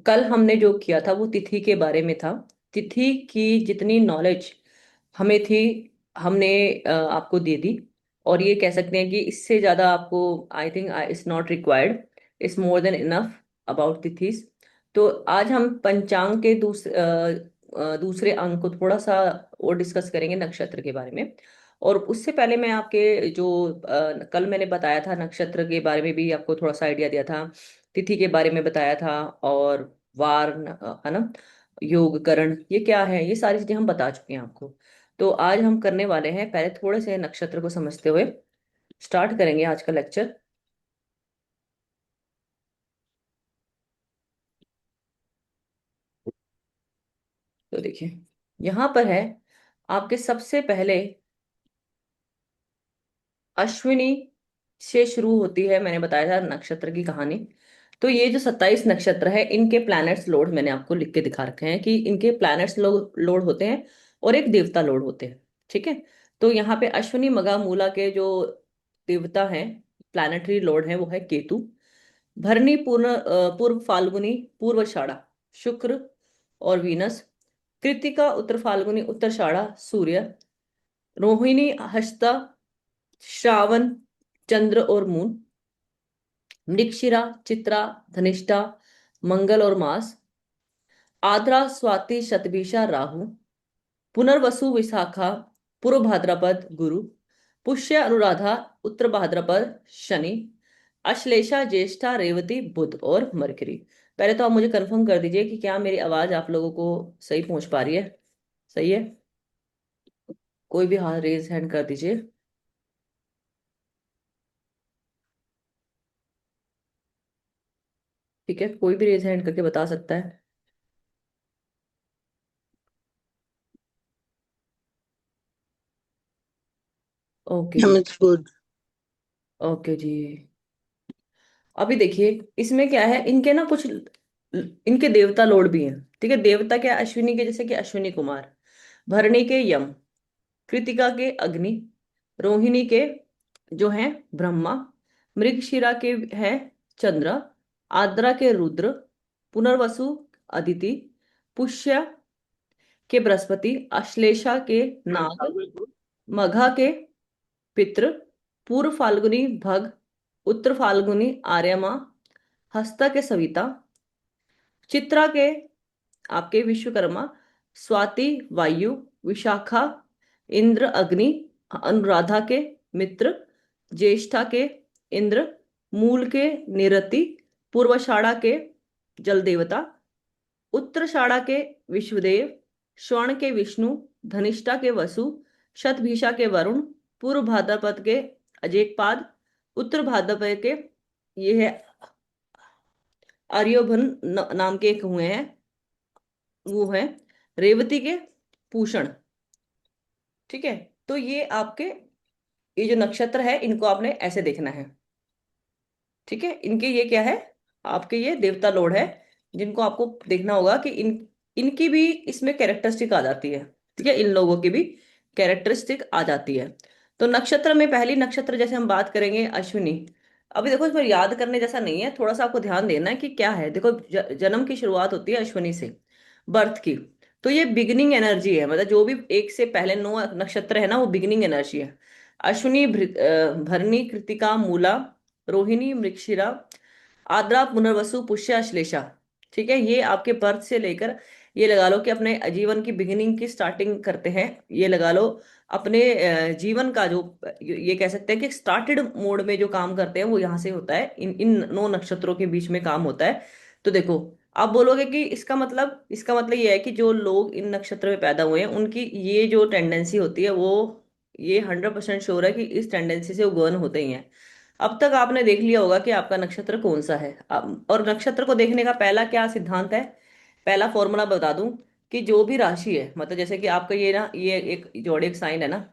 कल हमने जो किया था वो तिथि के बारे में था। तिथि की जितनी नॉलेज हमें थी, हमने आपको दे दी। और ये कह सकते हैं कि इससे ज़्यादा आपको, I think it's not required, it's more than enough about tithis. तो आज हम पंचांग के दूसरे अंग को थोड़ा सा और डिस्कस करेंगे, नक्षत्र के बारे में। और उससे पहले मैं आपके जो कल मैंने बताया था नक्षत्र के बारे में भी आपको थोड़ा सा आइडिया दिया था, तिथि के बारे में बताया था, और वार है ना, योग करण ये क्या है, ये सारी चीजें हम बता चुके हैं आपको। तो आज हम करने वाले हैं, पहले थोड़े से नक्षत्र को समझते हुए स्टार्ट करेंगे आज का लेक्चर। तो देखिए, यहाँ पर है आपके सबसे पहले अश्विनी से शुरू होती है, मैंने बताया था नक्षत्र की कहानी। तो ये जो 27 नक्षत्र है, इनके प्लैनेट्स लोड मैंने आपको लिख के दिखा रखे हैं कि इनके प्लैनेट्स लोड होते हैं और एक देवता लोड होते हैं। ठीक है। तो यहाँ पे अश्विनी मघा मूला के जो देवता हैं, प्लैनेटरी लोड है, वो है केतु। भरणी पूर्व फाल्गुनी पूर्वाषाढ़ा शुक्र और वीनस। कृत्तिका उत्तर फाल्गुनी उत्तराषाढ़ा सूर्य। रोहिणी हस्ता श्रावण चंद्र और मून। मृगशिरा चित्रा धनिष्ठा मंगल और मास। आद्रा स्वाति शतभिषा राहु। पुनर्वसु विशाखा पूर्व भाद्रपद गुरु। पुष्य अनुराधा उत्तर भाद्रपद शनि। अश्लेषा ज्येष्ठा रेवती बुध और मरकरी। पहले तो आप मुझे कंफर्म कर दीजिए कि क्या मेरी आवाज आप लोगों को सही पहुंच पा रही है। सही है। कोई भी हाथ रेज हैंड कर दीजिए। ठीक है, कोई भी रेज हैंड करके बता सकता है। ओके जी। It's good. ओके जी। अभी देखिए, इसमें क्या है, इनके ना कुछ इनके देवता लोड भी हैं। ठीक है, देवता क्या, अश्विनी के जैसे कि अश्विनी कुमार, भरणी के यम, कृतिका के अग्नि, रोहिणी के जो हैं ब्रह्मा, मृगशिरा के है चंद्र, आद्रा के रुद्र, पुनर्वसु अदिति, पुष्य के बृहस्पति, अश्लेषा के नाग, मघा के पितृ, पूर्व फाल्गुनी भग, उत्तर फाल्गुनी आर्यमा, हस्ता के सविता, चित्रा के आपके विश्वकर्मा, स्वाति वायु, विशाखा इंद्र अग्नि, अनुराधा के मित्र, ज्येष्ठा के इंद्र, मूल के निरति, पूर्वाषाढ़ा के जल देवता, उत्तराषाढ़ा के विश्वदेव, श्रवण के विष्णु, धनिष्ठा के वसु, शतभिषा के वरुण, पूर्व भाद्रपद के अजेकपाद, उत्तर भाद्रपद के ये है आर्योभन नाम के एक हुए हैं, वो है रेवती के पूषण। ठीक है। तो ये आपके, ये जो नक्षत्र है इनको आपने ऐसे देखना है। ठीक है, इनके ये क्या है, आपके ये देवता लोड है, जिनको आपको देखना होगा कि इनकी भी इसमें कैरेक्टरिस्टिक आ जाती है। ठीक है, इन लोगों की भी कैरेक्टरिस्टिक आ जाती है। तो नक्षत्र में पहली नक्षत्र जैसे हम बात करेंगे अश्विनी। अभी देखो, इसमें याद करने जैसा नहीं है, थोड़ा सा आपको ध्यान देना है कि क्या है। देखो, जन्म की शुरुआत होती है अश्विनी से, बर्थ की। तो ये बिगिनिंग एनर्जी है, मतलब जो भी एक से पहले 9 नक्षत्र है ना, वो बिगिनिंग एनर्जी है। अश्विनी भरणी कृतिका मूला रोहिणी मृगशिरा आद्रा पुनर्वसु पुष्य अश्लेषा। ठीक है, ये आपके बर्थ से लेकर, ये लगा लो कि अपने जीवन की बिगिनिंग की स्टार्टिंग करते हैं, ये लगा लो अपने जीवन का जो, ये कह सकते हैं कि स्टार्टेड मोड में जो काम करते हैं वो यहाँ से होता है, इन इन 9 नक्षत्रों के बीच में काम होता है। तो देखो, आप बोलोगे कि इसका मतलब ये है कि जो लोग इन नक्षत्र में पैदा हुए हैं उनकी ये जो टेंडेंसी होती है वो, ये 100% श्योर है कि इस टेंडेंसी से वो गवर्न होते ही हैं। अब तक आपने देख लिया होगा कि आपका नक्षत्र कौन सा है। और नक्षत्र को देखने का पहला क्या सिद्धांत है, पहला फॉर्मूला बता दूं, कि जो भी राशि है, मतलब जैसे कि आपका ये ना, ये एक जोडिक साइन है ना,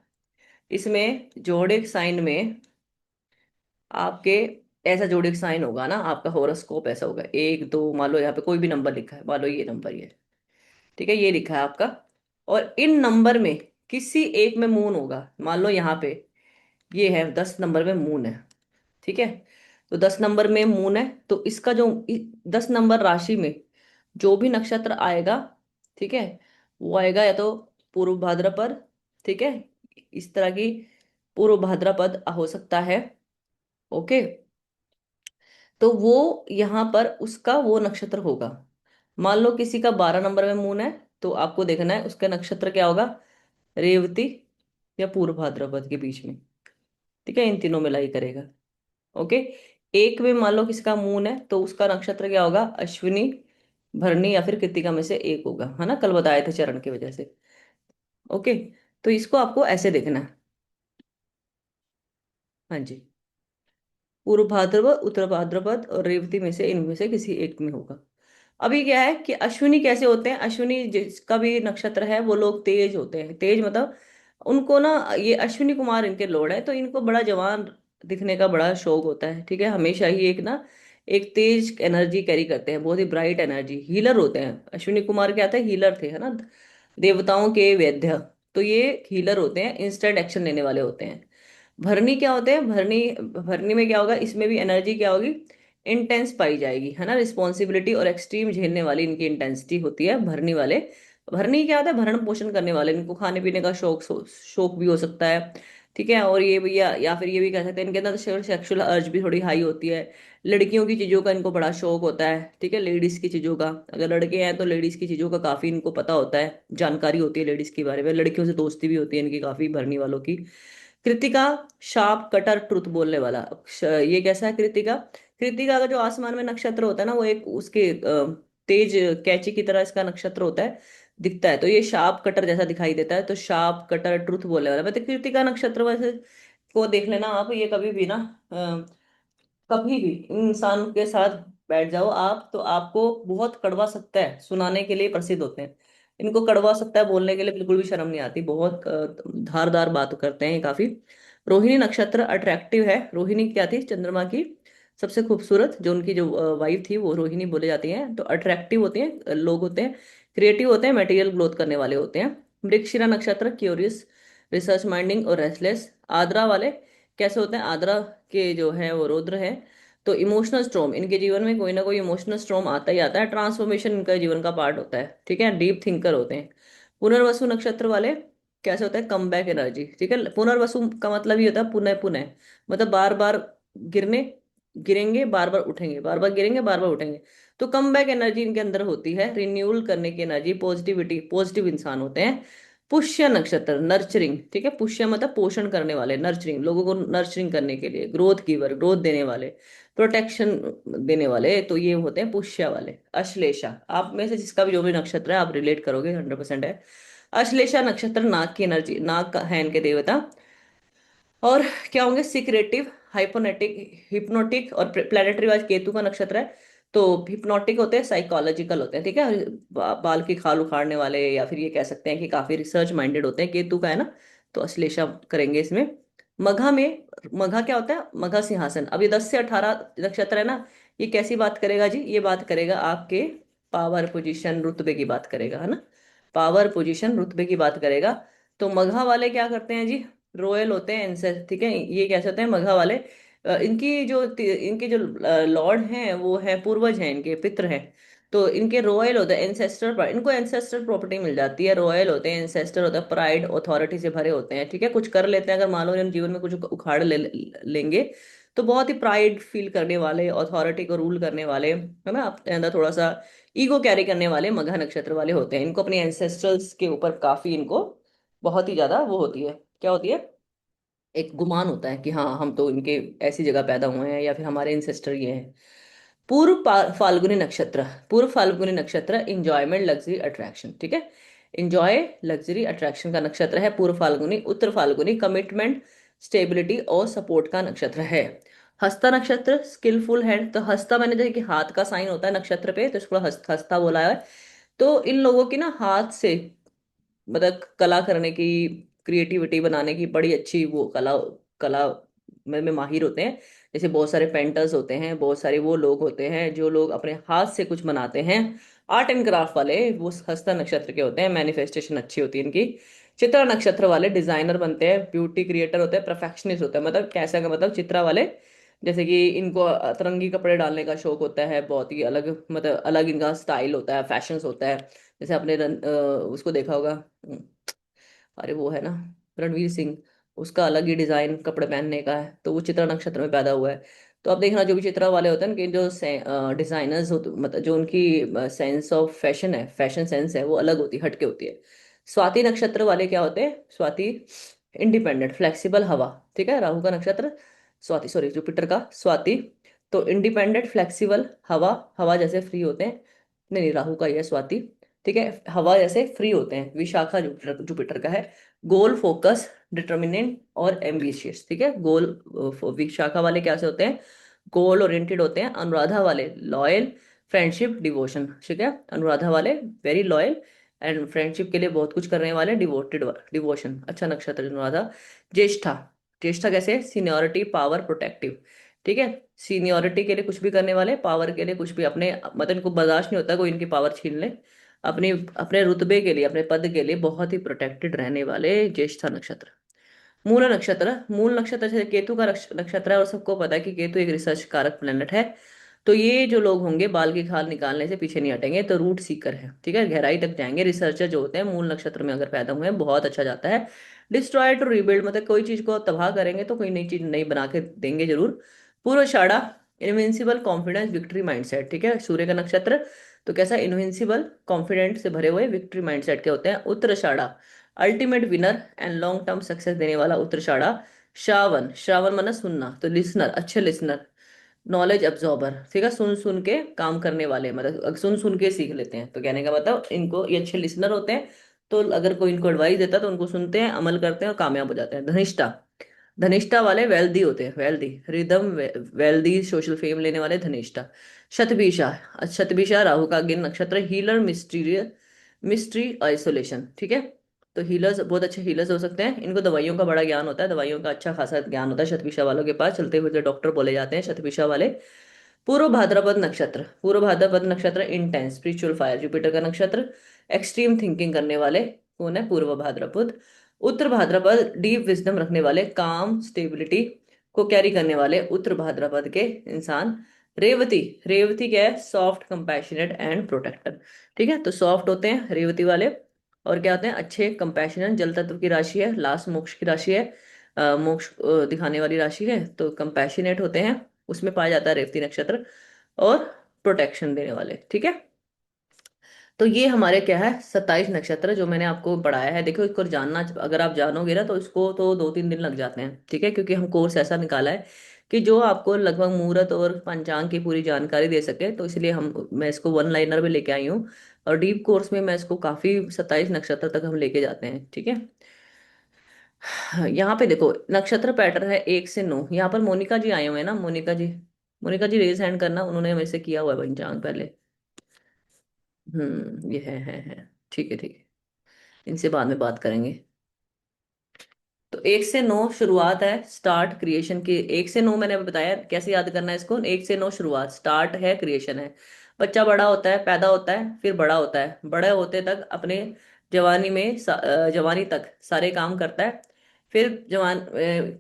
इसमें जोडिक साइन में आपके ऐसा जोडिक साइन होगा ना, आपका होरोस्कोप ऐसा होगा, 1 2, मान लो यहाँ पे कोई भी नंबर लिखा है, मान लो ये नंबर ये, ठीक है, ये लिखा है आपका। और इन नंबर में किसी एक में मून होगा, मान लो यहाँ पे ये है 10 नंबर में मून है। ठीक है। तो 10 नंबर में मून है, तो इसका जो 10 नंबर राशि में जो भी नक्षत्र आएगा, ठीक है, वो आएगा या तो पूर्व भाद्रपद, ठीक है, इस तरह की पूर्व भाद्रपद हो सकता है। ओके, तो वो यहाँ पर उसका वो नक्षत्र होगा। मान लो किसी का 12 नंबर में मून है, तो आपको देखना है उसका नक्षत्र क्या होगा, रेवती या पूर्व भाद्रपद के बीच में, ठीक है, इन तीनों में लाई करेगा। ओके, एक में मान लो किसी का मून है, तो उसका नक्षत्र क्या होगा, अश्विनी, भरणी या फिर कृत्तिका में से एक होगा, है ना, कल बताए थे चरण की वजह से। ओके, तो इसको आपको ऐसे देखना है। हाँ जी, पूर्व भाद्रपद, उत्तर भाद्रपद और रेवती में से इनमें से किसी एक में होगा। अभी क्या है कि अश्विनी कैसे होते हैं, अश्विनी जिसका भी नक्षत्र है वो लोग तेज होते हैं, तेज मतलब उनको ना, ये अश्विनी कुमार इनके लॉर्ड है, तो इनको बड़ा जवान दिखने का बड़ा शौक होता है, ठीक है, हमेशा ही एक ना एक तेज एनर्जी कैरी करते हैं, बहुत ही ब्राइट एनर्जी, हीलर होते हैं। अश्विनी कुमार क्या थे, हीलर थे, है ना, देवताओं के वैद्य। तो ये हीलर होते हैं, इंस्टेंट एक्शन लेने वाले होते हैं। भरनी क्या होते हैं, भरनी, भरनी में क्या होगा, इसमें भी एनर्जी क्या होगी, इंटेंस पाई जाएगी, है ना, रिस्पॉन्सिबिलिटी और एक्सट्रीम झेलने वाली इनकी इंटेंसिटी होती है भरनी वाले। भरनी क्या होता है, भरण पोषण करने वाले, इनको खाने पीने का शौक भी हो सकता है, ठीक है, और ये भी या फिर ये भी कह सकते हैं इनके अंदर सेक्सुअल अर्ज भी थोड़ी हाई होती है। लड़कियों की चीजों का इनको बड़ा शौक होता है, ठीक है, लेडीज की चीजों का, अगर लड़के हैं तो लेडीज की चीजों का काफी इनको पता होता है, जानकारी होती है लेडीज के बारे में, लड़कियों से दोस्ती भी होती है इनकी काफी, भरनी वालों की। कृतिका, शार्प कटर ट्रुथ बोलने वाला। ये कैसा है कृतिका, कृतिका का जो आसमान में नक्षत्र होता है ना, वो एक उसके तेज कैची की तरह इसका नक्षत्र होता है, दिखता है, तो ये शार्प कटर जैसा दिखाई देता है, तो शार्प कटर ट्रुथ बोलने वाला, मतलब कृतिका नक्षत्र वैसे को देख लेना आप, ये कभी भी ना कभी भी इंसान के साथ बैठ जाओ आप, तो आपको बहुत कड़वा सकता है, सुनाने के लिए प्रसिद्ध होते हैं, इनको कड़वा सकता है बोलने के लिए बिल्कुल भी शर्म नहीं आती, बहुत धारदार बात करते हैं ये काफी। रोहिणी नक्षत्र अट्रैक्टिव है, रोहिणी क्या थी, चंद्रमा की सबसे खूबसूरत, जो उनकी जो वाइफ थी वो रोहिणी बोले जाती हैं, तो अट्रैक्टिव होते हैं लोग, होते हैं क्रिएटिव, होते हैं मटेरियल ग्रोथ करने वाले होते हैं। मृगशिरा नक्षत्र क्यूरियस, रिसर्च माइंडिंग और रेस्टलेस। आद्रा वाले कैसे होते हैं, आद्रा के जो है वो रुद्र है, तो इमोशनल स्ट्रॉम, इनके जीवन में कोई ना कोई इमोशनल स्ट्रॉम आता ही आता है, ट्रांसफॉर्मेशन इनका जीवन का पार्ट होता है, ठीक है, डीप थिंकर होते हैं। पुनर्वसु नक्षत्र वाले कैसे होता है, कम बैक एनर्जी, ठीक है, पुनर्वसु का मतलब ये होता है पुनः पुनः, मतलब बार बार गिरने, गिरेंगे बार बार उठेंगे, बार बार गिरेंगे बार बार उठेंगे, तो कम बैक एनर्जी इनके अंदर होती है, रिन्यूअल करने की एनर्जी, पॉजिटिविटी, पॉजिटिव इंसान होते हैं। पुष्य नक्षत्र नर्चरिंग, ठीक है, पुष्य मतलब पोषण करने वाले, नर्चरिंग लोगों को नर्चरिंग करने के लिए, ग्रोथ गिवर, ग्रोथ देने वाले, प्रोटेक्शन देने वाले, तो ये होते हैं पुष्य वाले। अश्लेषा, आप में से जिसका भी जो भी नक्षत्र है आप रिलेट करोगे, 100% है। अश्लेषा नक्षत्र नाग की एनर्जी, नाग का है इनके देवता। और क्या होंगे, सिक्रेटिव, हाइपोनेटिक, हिप्नोटिक, और प्लेनेटरी वाइज केतु का नक्षत्र है, तो हिप्नोटिक होते हैं, साइकोलॉजिकल होते हैं, ठीक है, बाल की खाल उखाड़ने वाले, या फिर ये कह सकते हैं कि काफी रिसर्च माइंडेड होते हैं, केतु का है ना, तो अश्लेषा करेंगे इसमें। मघा में, मघा क्या होता है, मघा सिंहासन, अब ये 10 से 18 नक्षत्र है ना, ये कैसी बात करेगा जी, ये बात करेगा आपके पावर पोजीशन रुतबे की बात करेगा, है ना, पावर पोजीशन रुतबे की बात करेगा। तो मघा वाले क्या करते हैं जी, रॉयल होते हैं, इंसेस, ठीक है, ये कैसे होते हैं मगहा वाले, इनके जो लॉर्ड हैं वो है पूर्वज हैं, इनके पितृ हैं, तो इनके रॉयल होते हैं, एंसेस्टर, इनको एंसेस्टर प्रॉपर्टी मिल जाती है, रॉयल होते हैं, एंसेस्टर होता है, प्राइड अथॉरिटी से भरे होते हैं, ठीक है, कुछ कर लेते हैं, अगर मान लो इन जीवन में कुछ उखाड़ लेंगे, तो बहुत ही प्राइड फील करने वाले, अथॉरिटी को रूल करने वाले, है ना, अपने अंदर थोड़ा सा ईगो कैरी करने वाले मगहा नक्षत्र वाले होते हैं, इनको अपने एंसेस्टर्स के ऊपर काफी इनको बहुत ही ज्यादा वो होती है, क्या होती है, एक गुमान होता है कि हाँ हम तो इनके ऐसी जगह पैदा हुए हैं, या फिर हमारे इंसेस्टर ये हैं। फाल्गुनी नक्षत्र, पूर्व फाल्गुनी नक्षत्र इंजॉयमेंट लग्जरी अट्रैक्शन, ठीक है, इंजॉय लग्जरी अट्रैक्शन का नक्षत्र है पूर्व फाल्गुनी। उत्तर फाल्गुनी कमिटमेंट, स्टेबिलिटी और सपोर्ट का नक्षत्र है। हस्ता नक्षत्र स्किलफुल है, तो हस्ता मैंने जैसे कि हाथ का साइन होता है नक्षत्र पे, तो इसको हस्ता बोला है। तो इन लोगों की ना हाथ से, मतलब कला करने की, क्रिएटिविटी बनाने की बड़ी अच्छी वो कला, कला में माहिर होते हैं। जैसे बहुत सारे पेंटर्स होते हैं, बहुत सारे वो लोग होते हैं जो लोग अपने हाथ से कुछ बनाते हैं, आर्ट एंड क्राफ्ट वाले, वो हस्ता नक्षत्र के होते हैं, मैनिफेस्टेशन अच्छी होती है इनकी। चित्रा नक्षत्र वाले डिजाइनर बनते हैं, ब्यूटी क्रिएटर होते हैं, परफेक्शनिस्ट होते हैं, मतलब कैसा का मतलब चित्रा वाले जैसे कि इनको अतरंगी कपड़े डालने का शौक होता है, बहुत ही अलग, मतलब अलग इनका स्टाइल होता है, फैशंस होता है। जैसे आपने उसको देखा होगा, अरे वो है ना, रणवीर सिंह, उसका अलग ही डिजाइन कपड़े पहनने का है, तो वो चित्रा नक्षत्र में पैदा हुआ है। तो आप देखना, जो भी चित्रा वाले होते हैं उनके जो डिजाइनर्स होते, मतलब जो उनकी सेंस ऑफ फैशन है, फैशन सेंस है, वो अलग होती है, हटके होती है। स्वाति नक्षत्र वाले क्या होते हैं? स्वाति इंडिपेंडेंट फ्लेक्सिबल हवा, ठीक है, राहु का नक्षत्र, स्वाति, सॉरी जुपिटर का स्वाति। तो इंडिपेंडेंट फ्लेक्सिबल हवा, हवा जैसे फ्री होते हैं, नहीं नहीं, राहु का ही है स्वाति, ठीक है, हवा जैसे फ्री होते हैं। विशाखा जुपिटर जुपिटर का है। गोल फोकस, डिटर्मिनेंट और एम्बिशियस, ठीक है। गोल विशाखा वाले कैसे होते हैं? गोल ओरिएंटेड होते हैं। अनुराधा वाले लॉयल, फ्रेंडशिप, डिवोशन, ठीक है। अनुराधा वाले वेरी लॉयल एंड फ्रेंडशिप के लिए बहुत कुछ करने वाले, डिवोटेड, डिवोशन, अच्छा नक्षत्र अनुराधा। ज्येष्ठा, ज्येष्ठा कैसे? सीनियोरिटी, पावर, प्रोटेक्टिव, ठीक है। सीनियोरिटी के लिए कुछ भी करने वाले, पावर के लिए कुछ भी, अपने मतलब इनको बर्दाश्त नहीं होता कोई इनकी पावर छीन ले। अपनी अपने रुतबे के लिए, अपने पद के लिए बहुत ही प्रोटेक्टेड रहने वाले ज्येष्ठा नक्षत्र। मूल नक्षत्र, मूल नक्षत्र जैसे केतु का नक्षत्र है, और सबको पता है कि केतु एक रिसर्च कारक प्लेनेट है। तो ये जो लोग होंगे बाल की खाल निकालने से पीछे नहीं हटेंगे, तो रूट सीकर है, ठीक है, गहराई तक जाएंगे। रिसर्चर जो होते हैं मूल नक्षत्र में अगर पैदा हुए हैं, बहुत अच्छा जाता है। डिस्ट्रॉय टू रिबिल्ड, मतलब कोई चीज को तबाह करेंगे तो कोई नई चीज नई बना के देंगे जरूर। पूर्वाषाढ़ा, इनविंसिबल कॉन्फिडेंस, विक्ट्री माइंडसेट, ठीक है, सूर्य का नक्षत्र। तो कैसा? इनविंसिबल कॉन्फिडेंट से भरे हुए, विक्ट्री माइंडसेट के होते हैं। Uttarashadha, ultimate winner and long term success देने वाला उत्तराषाढ़ा। श्रावण, श्रावण माना सुनना, तो लिसनर, अच्छे लिसनर, नॉलेज अब्जॉर्बर, ठीक है, सुन सुन के काम करने वाले, मतलब सुन सुन के सीख लेते हैं, तो कहने का मतलब इनको ये अच्छे लिसनर होते हैं। तो अगर कोई इनको एडवाइस देता है तो उनको सुनते हैं, अमल करते हैं और कामयाब हो जाते हैं। धनिष्ठा, धनिष्ठा वाले वेल्दी होते हैं, wealthy rhythm, wealthy social fame लेने वाले धनिष्ठा। शतभिषा, शतभिषा राहु का अग्नि नक्षत्र, हीलर, मिस्टीरियस, मिस्ट्री, आइसोलेशन, ठीक है। तो हीलर्स बहुत अच्छे हीलर्स हो सकते हैं, इनको दवाइयों का बड़ा ज्ञान होता है, दवाइयों का अच्छा खासा ज्ञान होता है शतभिषा वालों के पास, चलते हुए डॉक्टर बोले जाते हैं शतभिषा वाले। पूर्व भाद्रपद नक्षत्र, पूर्व भाद्रपद नक्षत्र इंटेंस स्पिरिचुअल फायर, जुपिटर का नक्षत्र, एक्सट्रीम थिंकिंग करने वाले कौन है? पूर्व भाद्रपद। उत्तर भाद्रपद डीप विजडम रखने वाले, काम स्टेबिलिटी को कैरी करने वाले उत्तर भाद्रपद के इंसान। रेवती, रेवती क्या है? सॉफ्ट, कंपैशनेट एंड प्रोटेक्टर, ठीक है। तो सॉफ्ट होते हैं रेवती वाले, और क्या होते हैं? अच्छे, कंपैशनेट, जल तत्व की राशि है, लास्ट मोक्ष की राशि है, मोक्ष दिखाने वाली राशि है, तो कंपैशनेट होते हैं, उसमें पाया जाता है रेवती नक्षत्र। और प्रोटेक्शन देने वाले, ठीक है। तो ये हमारे क्या है? 27 नक्षत्र जो मैंने आपको पढ़ाया है। देखो, इसको जानना, अगर आप जानोगे ना तो इसको तो 2-3 दिन लग जाते हैं, ठीक है, क्योंकि हम कोर्स ऐसा निकाला है कि जो आपको लगभग मुहूर्त और पंचांग की पूरी जानकारी दे सके, तो इसलिए हम मैं इसको वन लाइनर में लेके आई हूँ। और डीप कोर्स में मैं इसको काफी 27 नक्षत्र तक हम लेके जाते हैं, ठीक है। यहाँ पे देखो, नक्षत्र पैटर्न है 1 से 9। यहाँ पर मोनिका जी आए हुए हैं ना, मोनिका जी, मोनिका जी रेज हैंड करना, उन्होंने मेरे से किया हुआ है पंचांग पहले। ये है, ठीक है, ठीक है, इनसे बाद में बात करेंगे। तो 1 से 9 शुरुआत है, स्टार्ट क्रिएशन की। 1 से 9 मैंने अभी बताया कैसे याद करना है इसको। 1 से 9 शुरुआत, स्टार्ट है, क्रिएशन है। बच्चा बड़ा होता है, पैदा होता है, फिर बड़ा होता है, बड़े होते तक अपने जवानी में जवानी तक सारे काम करता है। फिर जवान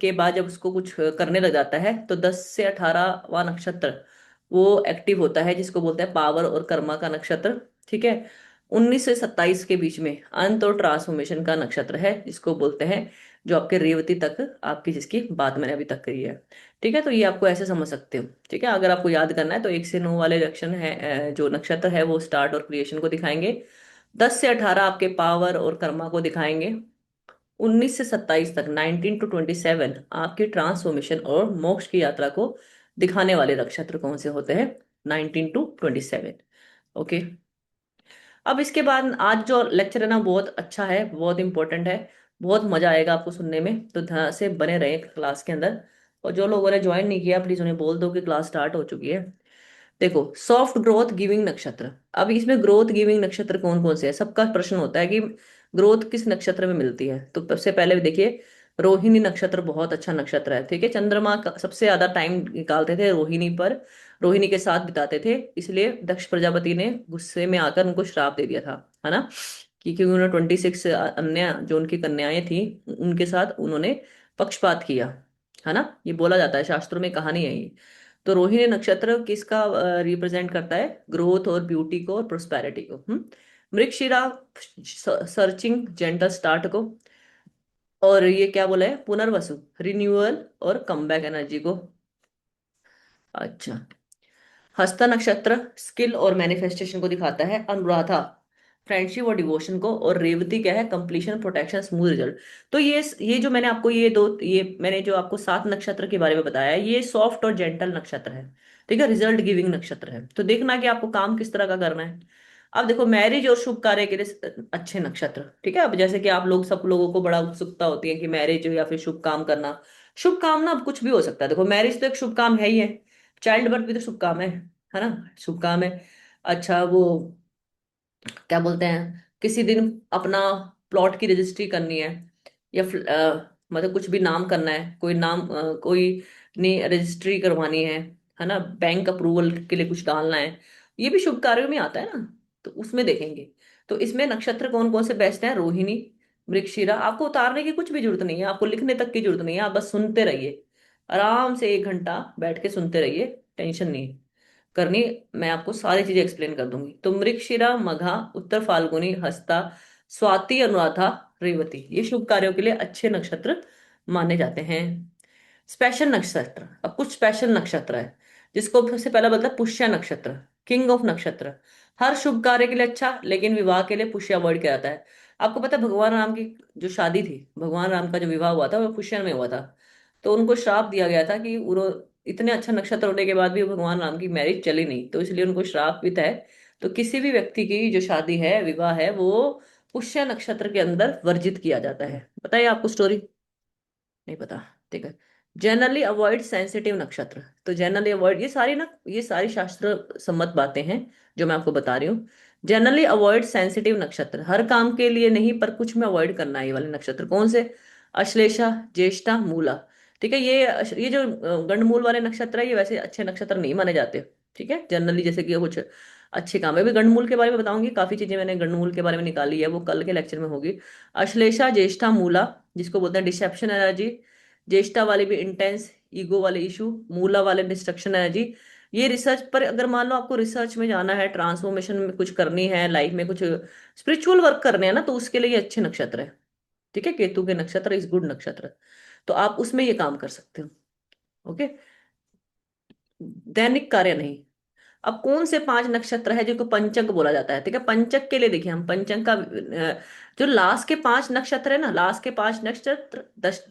के बाद जब उसको कुछ करने लग जाता है, तो 10 से 18वां नक्षत्र वो एक्टिव होता है, जिसको बोलते हैं पावर और कर्मा का नक्षत्र, ठीक है। 19 से 27 के बीच में अंत और ट्रांसफॉर्मेशन का नक्षत्र है, जिसको बोलते हैं, जो आपके रेवती तक, आपकी जिसकी बात मैंने अभी तक करी है, ठीक है। तो ये आपको ऐसे समझ सकते हो, ठीक है। अगर आपको याद करना है तो 1 से 9 वाले लक्षण है, जो नक्षत्र है वो स्टार्ट और क्रिएशन को दिखाएंगे। 10 से 18 आपके पावर और कर्मा को दिखाएंगे। 19 से 27 तक, 19 to 27 आपकी ट्रांसफॉर्मेशन और मोक्ष की यात्रा को दिखाने वाले नक्षत्र कौन से होते हैं? 19 to 27। ओके। अब इसके बाद आज जो लेक्चर है ना, बहुत अच्छा है, बहुत इंपॉर्टेंट है, बहुत मजा आएगा आपको सुनने में, तो ध्यान से बने रहे क्लास के अंदर। और जो लोगों ने ज्वाइन नहीं किया, प्लीज उन्हें बोल दो कि क्लास स्टार्ट हो चुकी है। देखो, सॉफ्ट ग्रोथ गिविंग नक्षत्र, अब इसमें ग्रोथ गिविंग नक्षत्र कौन कौन से है? सबका प्रश्न होता है कि ग्रोथ किस नक्षत्र में मिलती है। तो सबसे पहले देखिए, रोहिणी नक्षत्र बहुत अच्छा नक्षत्र है, ठीक है। चंद्रमा का सबसे ज्यादा टाइम निकालते थे रोहिणी पर, रोहिणी के साथ बिताते थे, इसलिए दक्ष प्रजापति ने गुस्से में आकर उनको श्राप दे दिया था, है ना, कि क्योंकि उन्होंने 26 अन्य जो उनकी कन्याएं थी उनके साथ उन्होंने पक्षपात किया। है ना, ये बोला जाता है, शास्त्रों में कहानी है ये। तो रोहिणी नक्षत्र किसका रिप्रेजेंट करता है? ग्रोथ और ब्यूटी को और प्रोस्पेरिटी को। मृगशिरा सर्चिंग जेंटल स्टार्ट को। और ये क्या बोला है? पुनर्वसु रिन्यूअल और कमबैक एनर्जी को। अच्छा। हस्ता नक्षत्र स्किल और मैनिफेस्टेशन को दिखाता है। अनुराधा फ्रेंडशिप और डिवोशन को। और रेवती क्या है? Completion, protection, smooth result. तो ये जो मैंने आपको ये मैंने जो आपको 7 नक्षत्र के बारे में बताया है, ये सॉफ्ट और जेंटल नक्षत्र है। ठीक है, रिजल्ट गिविंग नक्षत्र है। तो देखना कि आपको काम किस तरह का करना है। अब देखो, मैरिज और शुभ कार्य के लिए अच्छे नक्षत्र। ठीक है, अब जैसे कि आप लोग, सब लोगों को बड़ा उत्सुकता होती है कि मैरिज या फिर शुभ काम करना। शुभ काम ना अब कुछ भी हो सकता है। देखो, मैरिज तो एक शुभ काम है ही है। चाइल्ड बर्थ भी तो शुभ काम है ना, शुभ काम है। अच्छा, वो क्या बोलते हैं, किसी दिन अपना प्लॉट की रजिस्ट्री करनी है, या मतलब कुछ भी नाम करना है, कोई नाम कोई ने रजिस्ट्री करवानी है ना, बैंक अप्रूवल के लिए कुछ डालना है, ये भी शुभ कार्यों में आता है ना। तो उसमें देखेंगे। तो इसमें नक्षत्र कौन कौन से बेस्ट हैं? रोहिणी, मृगशिरा। आपको उतारने की कुछ भी जरूरत नहीं है, आपको लिखने तक की जरूरत नहीं है, आप बस सुनते रहिए। आराम से 1 घंटा बैठ के सुनते रहिए, टेंशन नहीं करनी। मैं आपको सारी चीजें एक्सप्लेन कर दूंगी। तो मृगशिरा, मघा, उत्तर फाल्गुनी, हस्ता, स्वाति, अनुराधा, रेवती, ये शुभ कार्यों के लिए अच्छे नक्षत्र माने जाते हैं। स्पेशल नक्षत्र, अब कुछ स्पेशल नक्षत्र है, जिसको सबसे पहला मतलब पुष्य नक्षत्र, किंग ऑफ नक्षत्र। हर शुभ कार्य के लिए अच्छा, लेकिन विवाह के लिए पुष्य अवॉइड किया जाता है। आपको पता है, भगवान राम की जो शादी थी, भगवान राम का जो विवाह हुआ था वो पुष्य में हुआ था। तो उनको श्राप दिया गया था कि इतने अच्छा नक्षत्र होने के बाद भी भगवान राम की मैरिज चली नहीं, तो इसलिए उनको श्राप भी है। तो किसी भी व्यक्ति की जो शादी है, विवाह है, वो पुष्य नक्षत्र के अंदर वर्जित किया जाता है। बताइए आपको स्टोरी? नहीं पता? ठीक है। जनरली अवॉइड सेंसिटिव नक्षत्र। तो जनरली अवॉइड, ये सारी शास्त्र सम्मत बातें हैं जो मैं आपको बता रही हूँ। जनरली अवॉइड सेंसिटिव नक्षत्र, हर काम के लिए नहीं, पर कुछ में अवॉइड करना है। ये वाले नक्षत्र कौन से? अश्लेषा, ज्येष्ठा, मूला। ठीक है, ये जो गंडमूल वाले नक्षत्र है, ये वैसे अच्छे नक्षत्र नहीं माने जाते। ठीक है, जनरली जैसे कि कुछ अच्छे काम है। अभी गंडमूल के बारे में बताऊंगी, काफी चीजें मैंने गंडमूल के बारे में निकाली है, वो कल के लेक्चर में होगी। अश्लेषा, ज्येष्ठा, मूला, जिसको बोलते हैं डिसेप्शन एनर्जी। ज्येष्ठा वाले भी इंटेंस ईगो वाले इशू, मूला वाले डिस्ट्रक्शन एनर्जी। ये रिसर्च पर, अगर मान लो आपको रिसर्च में जाना है, ट्रांसफॉर्मेशन में कुछ करनी है, लाइफ में कुछ स्पिरिचुअल वर्क करने हैं ना, तो उसके लिए ये अच्छे नक्षत्र है। ठीक है, केतु के नक्षत्र इज गुड नक्षत्र। तो आप उसमें ये काम कर सकते हो। ओके। दैनिक कार्य नहीं। अब कौन से 5 नक्षत्र है जिनको पंचक बोला जाता है? ठीक है, पंचक के लिए देखिए, हम पंचक का जो लास्ट के 5 नक्षत्र है ना, लास्ट के 5 नक्षत्र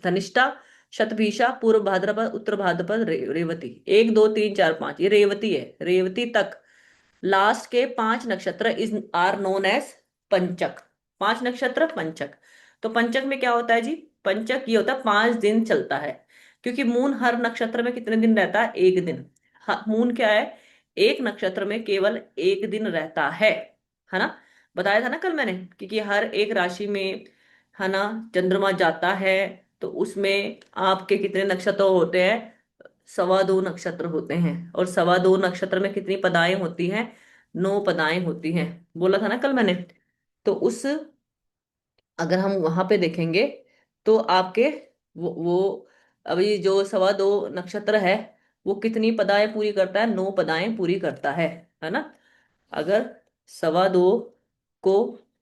धनिष्ठा, शतभिषा, पूर्व भाद्रपद, उत्तर भाद्रपद, रेवती। 1 2 3 4 5, ये रेवती है, रेवती तक लास्ट के 5 नक्षत्र इज आर नोन एज पंचक। 5 नक्षत्र पंचक। तो पंचक में क्या होता है जी? पंचक ये होता है 5 दिन चलता है। क्योंकि मून हर नक्षत्र में कितने दिन रहता है? 1 दिन। मून क्या है? एक नक्षत्र में केवल 1 दिन रहता है ना। बताया था ना कल मैंने, क्योंकि हर एक राशि में, है ना, चंद्रमा जाता है। तो उसमें आपके कितने नक्षत्र होते हैं? 2.25 नक्षत्र होते हैं। और 2.25 नक्षत्र में कितनी पदाएं होती हैं? 9 पदाएं होती हैं। बोला था ना कल मैंने। तो उस अगर हम वहां पे देखेंगे, तो आपके वो अभी जो 2.25 नक्षत्र है, वो कितनी पदाएं पूरी करता है? 9 पदाएं पूरी करता है ना। अगर 2.25 को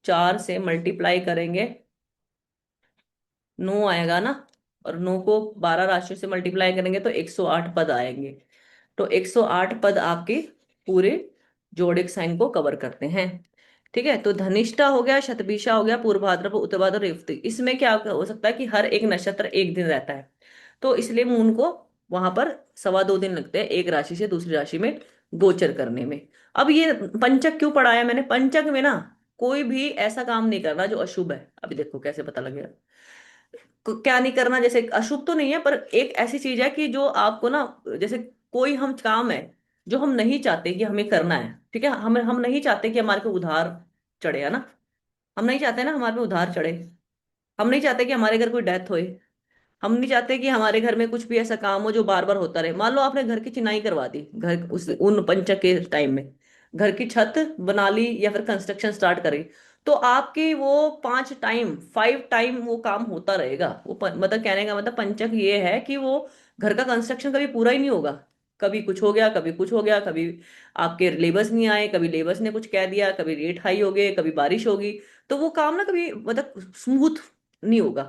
4 से मल्टीप्लाई करेंगे, 9 आएगा ना। और 9 को 12 राशियों से मल्टीप्लाई करेंगे तो 108 पद आएंगे। तो 108 पद आपके पूरे जोडिक साइन को कवर करते हैं। ठीक है, तो धनिष्ठा हो गया, शतभिषा हो गया, पूर्व भाद्रपद, उत्तर भाद्रपद, रेवती। इसमें क्या हो सकता है कि हर एक नक्षत्र 1 दिन रहता है। तो इसलिए मून को वहां पर 2.25 दिन लगते हैं एक राशि से दूसरी राशि में गोचर करने में। अब ये पंचक क्यों पढ़ाया मैंने? पंचक में ना कोई भी ऐसा काम नहीं करना जो अशुभ है। अभी देखो कैसे पता लगेगा। क्या नहीं करना? जैसे अशुभ तो नहीं है, पर एक ऐसी चीज है कि जो आपको ना, जैसे कोई हम काम है जो हम नहीं चाहते कि हमें करना है। ठीक है, हम नहीं चाहते कि हमारे पे उधार चढ़े, है ना। हम नहीं चाहते ना हमारे पे उधार चढ़े। हम नहीं चाहते कि हमारे घर कोई डेथ होए। हम नहीं चाहते कि हमारे घर में कुछ भी ऐसा काम हो जो बार बार होता रहे। मान लो आपने घर की चिनाई करवा दी, उन पंचक के टाइम में घर की छत बना ली या फिर कंस्ट्रक्शन स्टार्ट करी, तो आपके वो 5 टाइम 5 टाइम वो काम होता रहेगा। वो मतलब कहने का मतलब पंचक ये है कि वो घर का कंस्ट्रक्शन कभी पूरा ही नहीं होगा। कभी कुछ हो गया, कभी कुछ हो गया, कभी आपके लेबर्स नहीं आए, कभी लेबर्स ने कुछ कह दिया, कभी रेट हाई हो गए, कभी बारिश होगी। तो वो काम ना कभी मतलब स्मूथ नहीं होगा।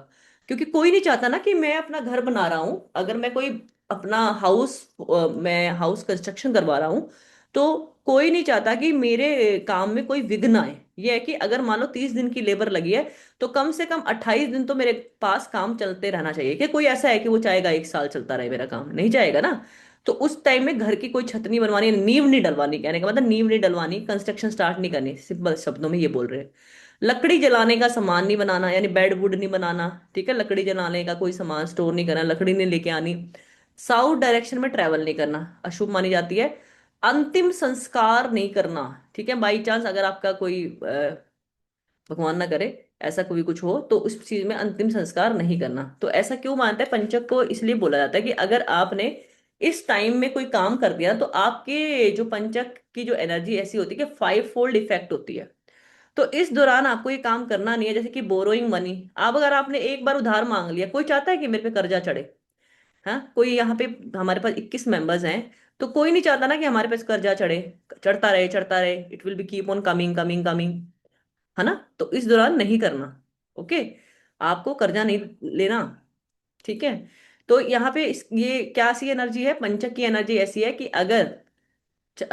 क्योंकि कोई नहीं चाहता ना कि मैं अपना घर बना रहा हूं, अगर मैं कोई अपना मैं हाउस कंस्ट्रक्शन करवा रहा हूं, तो कोई नहीं चाहता कि मेरे काम में कोई विघ्न आए। ये है कि अगर मान लो 30 दिन की लेबर लगी है, तो कम से कम 28 दिन तो मेरे पास काम चलते रहना चाहिए। कि कोई ऐसा है कि वो चाहेगा 1 साल चलता रहे मेरा काम? नहीं चाहेगा ना। तो उस टाइम में घर की कोई छत नहीं बनवानी, नींव नहीं डलवानी, कहने का मतलब नींव नहीं डलवानी, कंस्ट्रक्शन स्टार्ट नहीं करनी, सिंपल शब्दों में ये बोल रहे हैं। लकड़ी जलाने का सामान नहीं बनाना, यानी बेड वुड नहीं बनाना। ठीक है, लकड़ी जलाने का कोई सामान स्टोर नहीं करना, लकड़ी नहीं लेके आनी। साउथ डायरेक्शन में ट्रेवल नहीं करना, अशुभ मानी जाती है। अंतिम संस्कार नहीं करना। ठीक है, बाई चांस अगर आपका कोई भगवान ना करे ऐसा कोई कुछ हो, तो उस चीज में अंतिम संस्कार नहीं करना। तो ऐसा क्यों मानते हैं? पंचक को इसलिए बोला जाता है कि अगर आपने इस टाइम में कोई काम कर दिया, तो आपके जो पंचक की जो एनर्जी ऐसी होती है कि 5 फोल्ड इफेक्ट होती है। तो इस दौरान आपको ये काम करना नहीं है। जैसे कि बोरोइंग मनी, आप अगर आपने एक बार उधार मांग लिया, कोई चाहता है कि मेरे पे कर्जा चढ़े? हाँ, कोई यहाँ पे हमारे पास 21 मेंबर्स हैं, तो कोई नहीं चाहता ना कि हमारे पास कर्जा चढ़े। चढ़ता रहे चढ़ता रहे, it will be keep on coming coming coming, है ना। तो इस दौरान नहीं करना। ओके, आपको कर्जा नहीं लेना। ठीक है। तो यहाँ पे ये क्या सी एनर्जी है? पंचक की एनर्जी ऐसी है कि अगर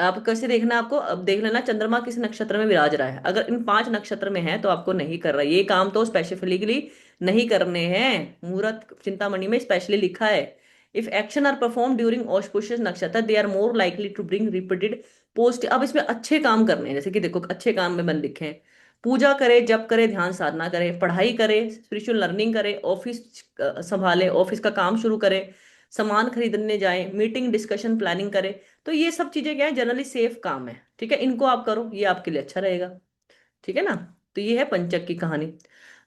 आप कैसे देखना, आपको अब देख लेना चंद्रमा किस नक्षत्र में विराज रहा है। अगर इन 5 नक्षत्र में है तो आपको नहीं कर रहा, ये काम तो स्पेसिफिकली नहीं करने हैं। मुहूर्त चिंतामणि में स्पेशली लिखा है, if action are perform during auspicious nakshatra they are more likely to bring repeated post. अब इसमें अच्छे काम करने हैं, जैसे कि देखो अच्छे काम में बन लिखे हैं, पूजा करे, जप करे, ध्यान साधना करे, पढ़ाई करे, स्पिरिचुअल लर्निंग करे, ऑफिस संभाले, ऑफिस का काम शुरू करे, सामान खरीदने जाए, मीटिंग डिस्कशन प्लानिंग करे। तो ये सब चीजें क्या है, जनरली सेफ काम है। ठीक है, इनको आप करो, ये आपके लिए अच्छा रहेगा। ठीक है ना। तो ये है पंचक की कहानी।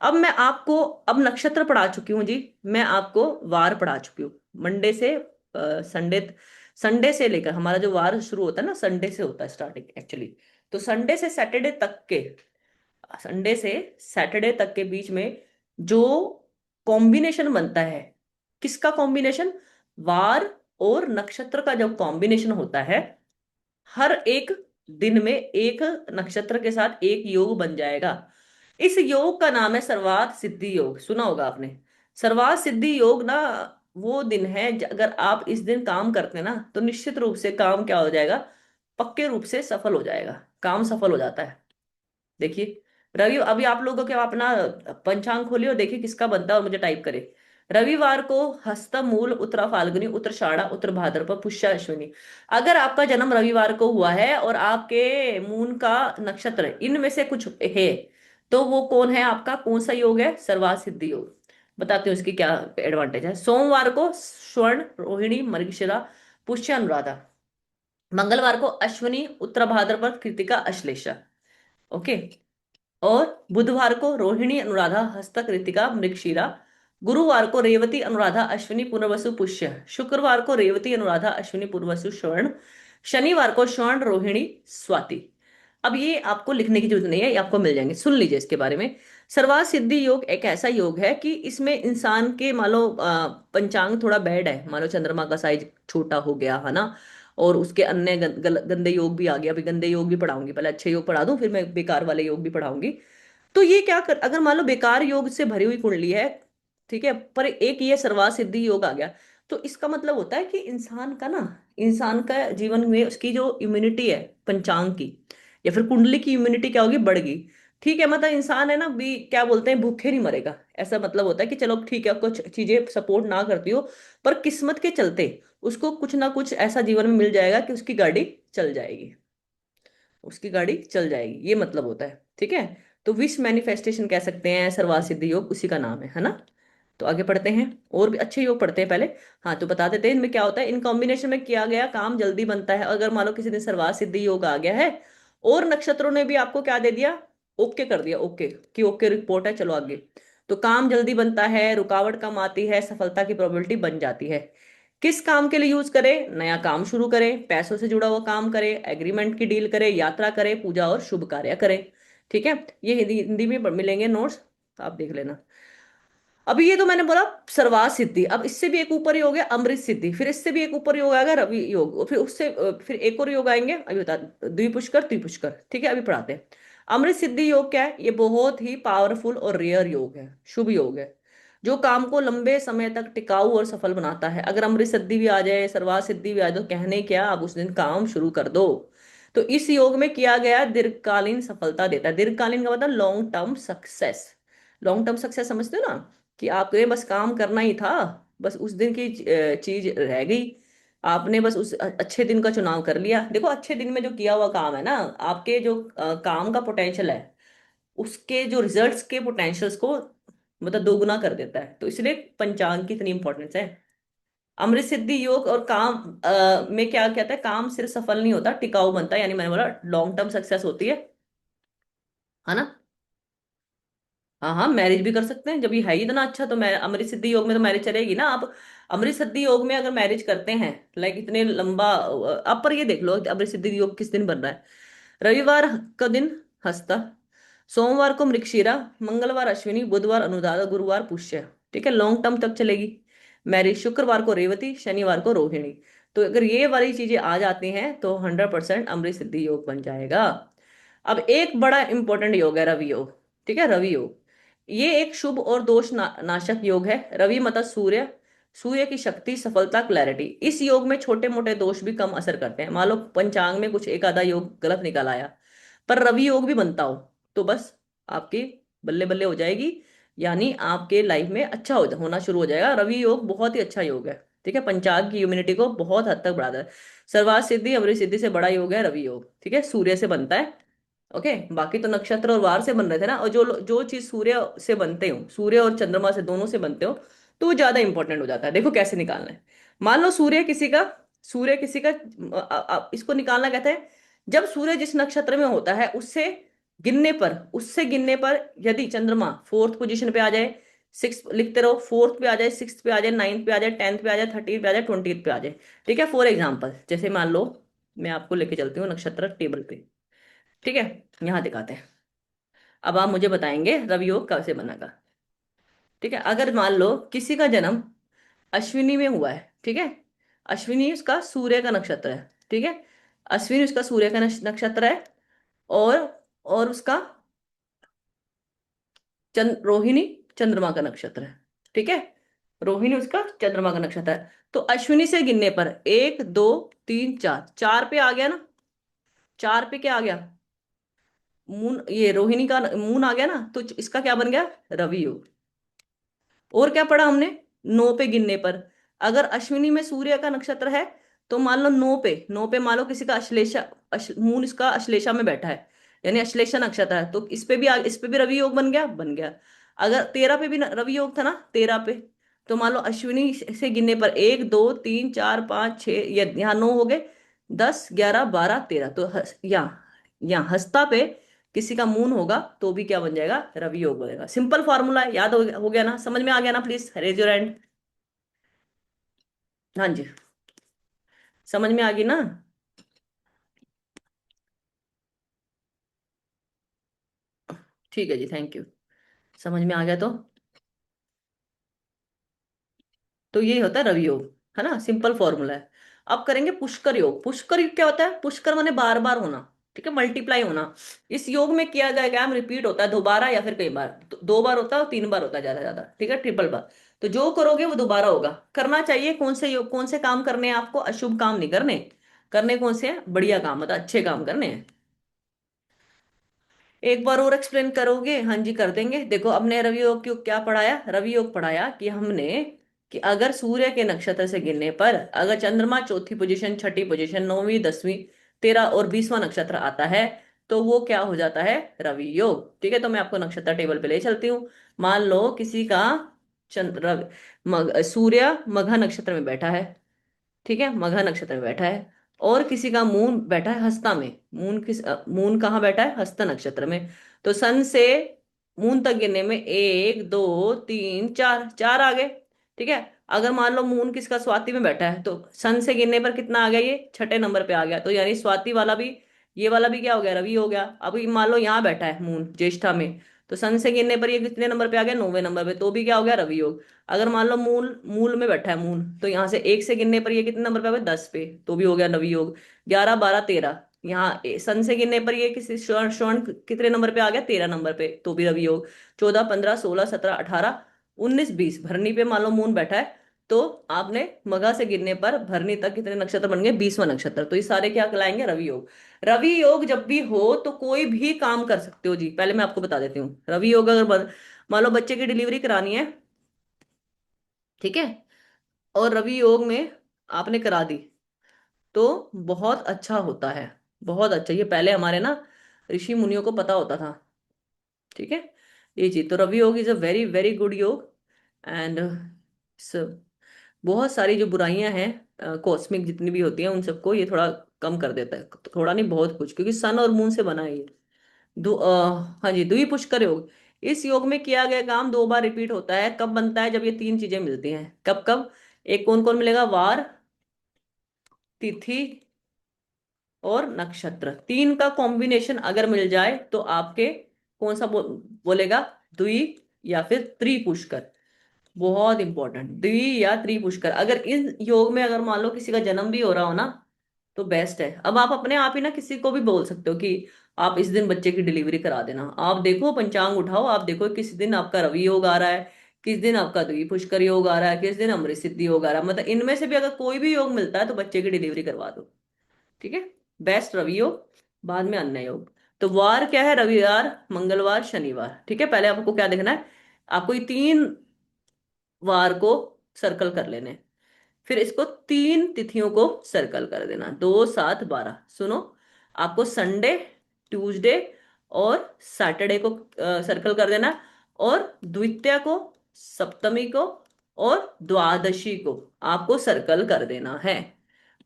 अब मैं आपको, अब नक्षत्र पढ़ा चुकी हूँ जी, मैं आपको वार पढ़ा चुकी हूँ। मंडे से संडे, संडे से लेकर हमारा जो वार शुरू होता है ना, संडे से होता है स्टार्टिंग एक्चुअली। तो संडे से सैटरडे तक के बीच में जो कॉम्बिनेशन बनता है, किसका कॉम्बिनेशन? वार और नक्षत्र का जो कॉम्बिनेशन होता है, हर एक दिन में एक नक्षत्र के साथ एक योग बन जाएगा। इस योग का नाम है सर्वार्थ सिद्धि योग, सुना होगा आपने। सर्वार्थ सिद्धि योग ना वो दिन है अगर आप इस दिन काम करते हैं ना, तो निश्चित रूप से काम क्या हो जाएगा, पक्के रूप से सफल हो जाएगा, काम सफल हो जाता है। देखिए, रवि, अभी आप लोगों के अपना पंचांग खोलिए और देखिए किसका बनता है और मुझे टाइप करे। रविवार को हस्त मूल उत्तरा फाल्गुनी उत्तराषाढ़ा उत्तर भाद्रपद पुष्य अश्विनी। अगर आपका जन्म रविवार को हुआ है और आपके मून का नक्षत्र इनमें से कुछ है, तो वो कौन है आपका, कौन सा योग है? सर्वार्थ सिद्धि योग। बताती हूँ इसकी क्या एडवांटेज है। सोमवार को स्वर्ण रोहिणी मृगशिरा पुष्य अनुराधा। मंगलवार को अश्विनी उत्तर भाद्रपद कृतिका अश्लेषा। ओके। और बुधवार को रोहिणी अनुराधा हस्ता कृतिका मृगशीरा। गुरुवार को रेवती अनुराधा अश्विनी पुनर्वसु पुष्य। शुक्रवार को रेवती अनुराधा अश्विनी पुनर्वसु श्रवण। शनिवार को श्रवण रोहिणी स्वाति। अब ये आपको लिखने की जरूरत नहीं है, ये आपको मिल जाएंगे, सुन लीजिए इसके बारे में। सर्वार्थ सिद्धि योग एक ऐसा योग है कि इसमें इंसान के मान लो पंचांग थोड़ा बैड है, मान लो चंद्रमा का साइज छोटा हो गया है ना, और उसके अन्य गंदे योग भी आ गया। अभी गंदे योग भी पढ़ाऊंगी, पहले अच्छे योग पढ़ा दूं, फिर मैं बेकार वाले योग भी पढ़ाऊंगी। तो ये क्या कर, अगर मान लो बेकार योग से भरी हुई कुंडली है, ठीक है, पर एक ये सर्वार्थ सिद्धि योग आ गया, तो इसका मतलब होता है कि इंसान का ना, इंसान का जीवन में उसकी जो इम्यूनिटी है पंचांग की या फिर कुंडली की इम्यूनिटी क्या होगी, बढ़ गई। ठीक है, मतलब इंसान है ना भी, क्या बोलते हैं, भूखे नहीं मरेगा। ऐसा मतलब होता है कि चलो ठीक है, कुछ चीजें सपोर्ट ना करती हो, पर किस्मत के चलते उसको कुछ ना कुछ ऐसा जीवन में मिल जाएगा कि उसकी गाड़ी चल जाएगी, उसकी गाड़ी चल जाएगी, ये मतलब होता है। ठीक है। तो विश मैनिफेस्टेशन कह सकते हैं, सर्वार्थ सिद्धि योग उसी का नाम है ना। तो आगे पढ़ते हैं, और भी अच्छे योग पढ़ते हैं पहले। हाँ, तो बता देते हैं इनमें क्या होता है। इन कॉम्बिनेशन में किया गया काम जल्दी बनता है। अगर मान लो किसी दिन सर्वार्थ सिद्धि योग आ गया है और नक्षत्रों ने भी आपको क्या दे दिया, ओके कर दिया, ओके कि ओके रिपोर्ट है, चलो आगे, तो काम जल्दी बनता है, रुकावट कम आती है, सफलता की प्रोबेबिलिटी बन जाती है। किस काम के लिए यूज करें? नया काम शुरू करें, पैसों से जुड़ा हुआ काम करें, एग्रीमेंट की डील करें, यात्रा करें, पूजा और शुभ कार्य करें। ठीक है, ये हिंदी हिंदी में मिलेंगे नोट्स, आप देख लेना। अभी ये तो मैंने बोला सर्वात सिद्धि, अब इससे भी एक ऊपर ही हो गया अमृत सिद्धि, फिर इससे भी एक ऊपर योग आएगा रवि योग, और फिर उससे फिर एक और योग आएंगे, अभी बता, द्विपुष्कर त्रिपुष्कर। ठीक है, अभी पढ़ाते हैं। अमृत सिद्धि योग क्या है? ये बहुत ही पावरफुल और रेयर योग है, शुभ योग है, जो काम को लंबे समय तक टिकाऊ और सफल बनाता है। अगर अमृत सिद्धि भी आ जाए, सर्वात सिद्धि भी आ जाए, तो कहने क्या, आप उस दिन काम शुरू कर दो। तो इस योग में किया गया दीर्घकालीन सफलता देता है। दीर्घकालीन का मतलब long term success. Long term success समझते हो ना, कि आपने बस काम करना ही था, बस उस दिन की चीज रह गई, आपने बस उस अच्छे दिन का चुनाव कर लिया। देखो अच्छे दिन में जो किया हुआ काम है ना, आपके जो काम का पोटेंशियल है, उसके जो रिजल्ट्स के पोटेंशियल्स को मतलब दोगुना कर देता है। तो इसलिए पंचांग की इतनी इंपॉर्टेंस है। अमृत सिद्धि योग और काम में क्या कहता है, काम सिर्फ सफल नहीं होता, टिकाऊ बनता है, यानी मैंने बोला लॉन्ग टर्म सक्सेस होती है ना। हाँ हाँ, मैरिज भी कर सकते हैं, जब ये है ही इतना अच्छा, तो मैं अमृत सिद्धि योग में तो मैरिज चलेगी ना। आप अमृत सिद्धि योग में अगर मैरिज करते हैं, लाइक इतने लंबा, अब पर ये देख लो अमृत सिद्धि योग किस दिन बन रहा है। रविवार का दिन हस्ता, सोमवार को मृगशिरा, मंगलवार अश्विनी, बुधवार अनुराधा, गुरुवार पुष्य। ठीक है, लॉन्ग टर्म तक चलेगी मैरिज। शुक्रवार को रेवती, शनिवार को रोहिणी। तो अगर ये वाली चीजें आ जाती हैं तो 100% अमृत सिद्धि योग बन जाएगा। अब एक बड़ा इंपॉर्टेंट योग है रवि योग। ठीक है, रवि योग ये एक शुभ और दोष नाशक योग है। रवि मतलब सूर्य, सूर्य की शक्ति, सफलता, क्लैरिटी। इस योग में छोटे मोटे दोष भी कम असर करते हैं। मान लो पंचांग में कुछ एक आधा योग गलत निकल आया, पर रवि योग भी बनता हो, तो बस आपकी बल्ले बल्ले हो जाएगी, यानी आपके लाइफ में अच्छा होना शुरू हो जाएगा। रवि योग बहुत ही अच्छा योग है। ठीक है, पंचांग की इम्यूनिटी को बहुत हद तक बढ़ाता है। सर्वात सिद्धि अमृत सिद्धि से बड़ा योग है रवि योग। ठीक है, सूर्य से बनता है। ओके, बाकी तो नक्षत्र और वार से बन रहे थे ना, और जो जो चीज सूर्य से बनते हो, सूर्य और चंद्रमा से दोनों से बनते हो, तो वो ज्यादा इंपॉर्टेंट हो जाता है। देखो कैसे निकालना है। मान लो सूर्य किसी का इसको निकालना कहते हैं, जब सूर्य जिस नक्षत्र में होता है उससे गिनने पर यदि चंद्रमा फोर्थ पोजीशन पे आ जाए, सिक्स लिखते रहो, फोर्थ पे आ जाए, सिक्स पे आ जाए, नाइन्थ पे आ जाए, टेंथ पे आ जाए, थर्टीन पे आ जाए, ट्वेंटी पे आ जाए। ठीक है, फॉर एग्जाम्पल जैसे मान लो मैं आपको लेके चलती हूँ नक्षत्र टेबल पे। ठीक है, यहाँ दिखाते हैं। अब आप मुझे बताएंगे रवि योग कब से बनेगा। ठीक है, अगर मान लो किसी का जन्म अश्विनी में हुआ है, ठीक है, अश्विनी उसका सूर्य का नक्षत्र है। ठीक है, अश्विनी उसका सूर्य का नक्षत्र है, और उसका रोहिणी चंद्रमा का नक्षत्र है। ठीक है, रोहिणी उसका चंद्रमा का नक्षत्र है। तो अश्विनी से गिनने पर एक दो तीन चार, चार पे आ गया ना, चार पे क्या आ गया, मून, ये रोहिणी का मून आ गया ना, तो इसका क्या बन गया, रवि योग। और क्या पढ़ा हमने, नौ पे गिनने पर, अगर अश्विनी में सूर्य का नक्षत्र है, तो मान लो नौ पे मान लो किसी का अश्लेषा, मून इसका अश्लेषा में बैठा है, यानी अश्लेषा नक्षत्र है, तो इस पे भी रवि योग बन गया। अगर 13 पे भी रवि योग था ना, 13 पे, तो मान लो अश्विनी से गिनने पर एक दो तीन चार पाँच छः, यहाँ 9 हो गए, 10 11 12 13, तो यहाँ हस्ता पे किसी का मून होगा तो भी क्या बन जाएगा, रवि योग बनेगा। सिंपल फॉर्मूला है, याद हो गया ना, समझ में आ गया ना, प्लीज रेज योर हैंड। हाँ जी, समझ में आ गई ना। ठीक है जी, थैंक यू। समझ में आ गया तो यही होता है रवि योग, है ना, सिंपल फॉर्मूला है। अब करेंगे पुष्कर योग। पुष्कर योग क्या होता है, पुष्कर माने बार बार होना। ठीक है, मल्टीप्लाई होना। इस योग में किया जाएगा, हम रिपीट होता है दोबारा या फिर कई बार, तो 2 बार होता है और 3 बार होता है ज्यादा ज्यादा। ठीक है, ट्रिपल बार। तो जो करोगे वो दोबारा होगा। करना चाहिए कौन से योग, कौन से काम करने हैं आपको, अशुभ काम नहीं करने, करने कौन से हैं, बढ़िया काम, मतलब अच्छे काम करने हैं। एक बार और एक्सप्लेन करोगे, हाँ जी कर देंगे। देखो हमने रवि योग क्यों क्या पढ़ाया, रवि योग पढ़ाया कि हमने कि अगर सूर्य के नक्षत्र से गिनने पर अगर चंद्रमा चौथी पोजीशन, छठी पोजीशन, नौवीं, 10वीं, 13 और 20वां नक्षत्र आता है, तो वो क्या हो जाता है, रवि योग। ठीक है, तो मैं आपको नक्षत्र टेबल पे ले चलती हूँ। मान लो किसी का चंद्र सूर्य मघा नक्षत्र में बैठा है। ठीक है, मघा नक्षत्र में बैठा है, और किसी का मून बैठा है हस्ता में। मून कहाँ बैठा है, हस्त नक्षत्र में। तो सन से मून तक गिनने में एक दो तीन चार, चार आ गए। ठीक है, अगर मान लो मून किसका स्वाति में बैठा है, तो सन से गिनने पर कितना आ गया, ये छठे नंबर पे आ गया, तो यानी स्वाति वाला भी ये वाला भी क्या हो गया, रवि हो गया। अब ये मान लो यहाँ बैठा है मून ज्येष्ठा में, तो सन से गिनने पर ये कितने नंबर पे आ गया, 9वें नंबर पे, तो भी क्या हो गया, रवि योग। अगर मान लो मूल मूल में बैठा है मून, तो यहाँ से एक से गिनने पर ये कितने नंबर पे आ गया, 10 पे, तो भी हो गया रवि योग। 11 12 13, यहाँ सन से गिनने पर ये किसी स्वर्ण स्वर्ण कितने नंबर पे आ गया, 13 नंबर पे, तो भी रवि योग। 14 15 16 17 18 19 20, भरनी पे मान लो मून बैठा है, तो आपने मघा से गिनने पर भरनी तक कितने नक्षत्र बन गए, 20वां नक्षत्र, तो ये सारे क्या कहलाएंगे, रवि योग। रवि योग जब भी हो तो कोई भी काम कर सकते हो जी, पहले मैं आपको बता देती हूँ। रवि योग अगर मान लो बच्चे की डिलीवरी करानी है, ठीक है, और रवि योग में आपने करा दी, तो बहुत अच्छा होता है, बहुत अच्छा। ये पहले हमारे ना ऋषि मुनियों को पता होता था, ठीक है। ये चीज तो Ravi Yoga is a very very good योग। एंड बहुत सारी जो बुराइयां हैं कॉस्मिक जितनी भी होती हैं उन सबको ये थोड़ा कम कर देता है, थोड़ा नहीं बहुत कुछ, क्योंकि सन और मून से बना है ये। हाँ जी, द्वि पुष्कर योग। इस योग में किया गया काम 2 बार रिपीट होता है, कब बनता है, जब ये 3 चीजें मिलती हैं, कब कब, एक कौन कौन मिलेगा, वार, तिथि और नक्षत्र, 3 का कॉम्बिनेशन अगर मिल जाए तो आपके कौन सा बोलेगा, द्वि या फिर त्रिपुष्कर। बहुत इंपॉर्टेंट, द्वि या त्रिपुष्कर। अगर इस योग में अगर मान लो किसी का जन्म भी हो रहा हो ना, तो बेस्ट है। अब आप अपने आप ही ना किसी को भी बोल सकते हो कि आप इस दिन बच्चे की डिलीवरी करा देना, आप देखो पंचांग उठाओ, आप देखो किस दिन आपका रवि योग आ रहा है, किस दिन आपका द्वि पुष्कर योग आ रहा है, किस दिन अमृत सिद्धि योग आ रहा है, मतलब इनमें से भी अगर कोई भी योग मिलता है तो बच्चे की डिलीवरी करवा दो, ठीक है। बेस्ट रवि योग, बाद में अन्य योग। तो वार क्या है, रविवार मंगलवार शनिवार, ठीक है। पहले आपको क्या देखना है, आपको ये 3 वार को सर्कल कर लेने हैं, फिर इसको 3 तिथियों को सर्कल कर देना, 2 7 12। सुनो, आपको संडे, ट्यूसडे और सैटरडे को सर्कल कर देना, और द्वितीया को, सप्तमी को और द्वादशी को आपको सर्कल कर देना है।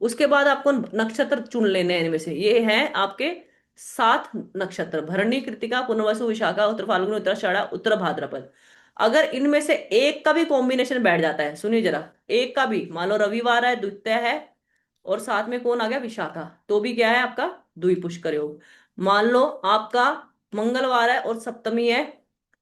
उसके बाद आपको नक्षत्र चुन लेने हैं, इनमें से ये हैं आपके 7 नक्षत्र, भरणी कृतिका पुनर्वसु विशाखा उत्तर फाल्गुनी उत्तराषाढ़ा उत्तर भाद्रपद। अगर इनमें से एक का भी कॉम्बिनेशन बैठ जाता है, सुनिए जरा, एक का भी, मान लो रविवार है, द्वितीय है, और साथ में कौन आ गया, विशाखा, तो भी क्या है आपका द्विपुष्कर योग। मान लो आपका मंगलवार है और सप्तमी है,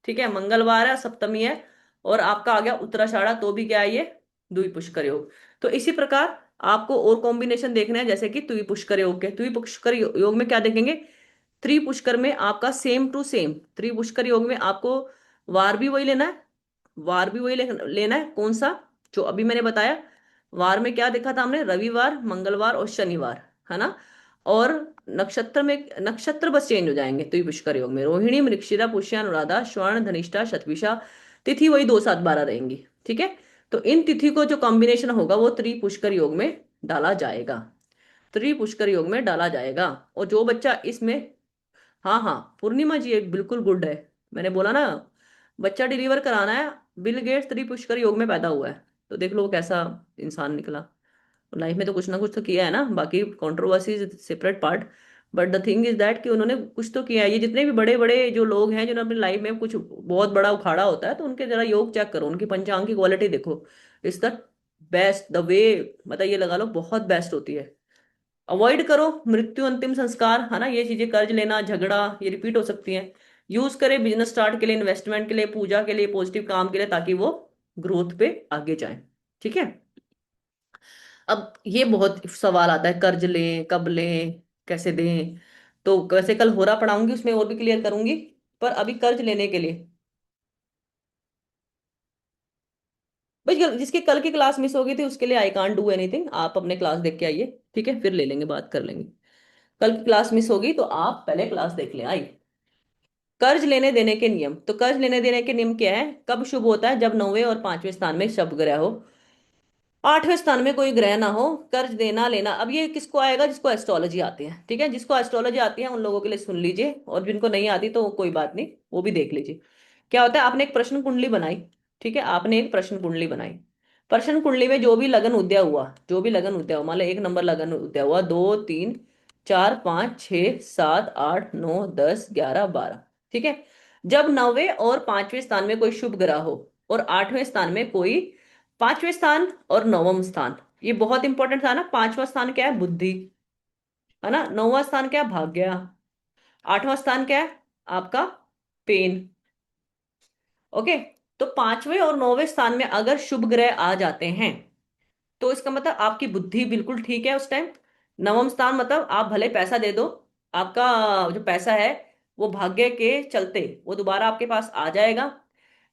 ठीक है, मंगलवार है सप्तमी है, और आपका आ गया उत्तराषाढ़ा, तो भी क्या है ये द्विपुष्कर योग। तो इसी प्रकार आपको और कॉम्बिनेशन देखना है, जैसे कि द्विपुष्कर योग के, द्विपुष्कर योग में क्या देखेंगे, त्रिपुष्कर में आपका सेम टू सेम, त्रिपुष्कर योग में आपको वार भी वही लेना है, वार भी वही लेना है, कौन सा, जो अभी मैंने बताया। वार में क्या देखा था हमने, रविवार मंगलवार और शनिवार, है ना। और नक्षत्र में नक्षत्र बस चेंज हो जाएंगे, तो ये पुष्कर योग में रोहिणी मृगशिरा पुष्य अनुराधा स्वर्ण धनिष्ठा शतभिषा, तिथि वही 2 7 12 रहेंगी, ठीक है। तो इन तिथि को जो कॉम्बिनेशन होगा वो त्रिपुष्कर योग में डाला जाएगा, त्रिपुष्कर योग में डाला जाएगा। और जो बच्चा इसमें, हाँ हाँ पूर्णिमा जी एक बिल्कुल गुड है, मैंने बोला ना, बच्चा डिलीवर कराना है, बिल गेट्स त्रिपुष्कर योग में पैदा हुआ है, तो देख लो वो कैसा इंसान निकला। लाइफ में तो कुछ ना कुछ तो किया है ना, बाकी controversy is separate part, but the thing is that कि उन्होंने कुछ तो किया है। ये जितने भी बड़े बड़े जो लोग हैं जिन्होंने अपनी लाइफ में कुछ बहुत बड़ा उखाड़ा होता है, तो उनके जरा योग चेक करो, उनकी पंचांग की क्वालिटी देखो, is the best the way, मतलब ये लगा लो बहुत बेस्ट होती है। अवॉइड करो मृत्यु अंतिम संस्कार, है ना, ये चीजें, कर्ज लेना, झगड़ा, ये रिपीट हो सकती हैं। यूज करें बिजनेस स्टार्ट के लिए, इन्वेस्टमेंट के लिए, पूजा के लिए, पॉजिटिव काम के लिए, ताकि वो ग्रोथ पे आगे जाए, ठीक है। अब ये बहुत सवाल आता है, कर्ज लें कब लें, कैसे दें, तो वैसे कल होरा पढ़ाऊंगी, उसमें और भी क्लियर करूंगी। पर अभी कर्ज लेने के लिए भाई, जिसकी कल की क्लास मिस हो गई थी उसके लिए आई कांट डू एनीथिंग, आप अपने क्लास देख के आइए, ठीक है, फिर ले लेंगे, बात कर लेंगे। कल की क्लास मिस होगी तो आप पहले क्लास देख ले आई। कर्ज लेने देने के नियम, तो कर्ज लेने देने के नियम क्या है, कब शुभ होता है, जब 9वें और 5वें स्थान में शुभ ग्रह हो, 8वें स्थान में कोई ग्रह ना हो, कर्ज देना लेना। अब ये किसको आएगा, जिसको एस्ट्रोलॉजी आती है, ठीक है, जिसको एस्ट्रोलॉजी आती है उन लोगों के लिए सुन लीजिए, और जिनको नहीं आती तो कोई बात नहीं, वो भी देख लीजिए। क्या होता है, आपने एक प्रश्न कुंडली बनाई, ठीक है, आपने एक प्रश्न कुंडली बनाई, प्रश्न कुंडली में जो भी लगन उदय हुआ, जो भी लगन उदय हुआ, मान लो 1 नंबर लगन उदय हुआ, 2 3 4 5 6 7 8 9 10 11 12, ठीक है। जब 9वें और 5वें स्थान में कोई शुभ ग्रह हो, और 8वें स्थान में कोई, 5वें स्थान और 9वां स्थान, ये बहुत इंपॉर्टेंट था ना, 5वां स्थान क्या है, बुद्धि, है ना। नौवां स्थान क्या है? भाग्य। आठवां स्थान क्या है आपका? पेन। ओके। तो पांचवें और नौवें स्थान में अगर शुभ ग्रह आ जाते हैं तो इसका मतलब आपकी बुद्धि बिल्कुल ठीक है उस टाइम। नवम स्थान मतलब आप भले पैसा दे दो, आपका जो पैसा है वो भाग्य के चलते वो दोबारा आपके पास आ जाएगा,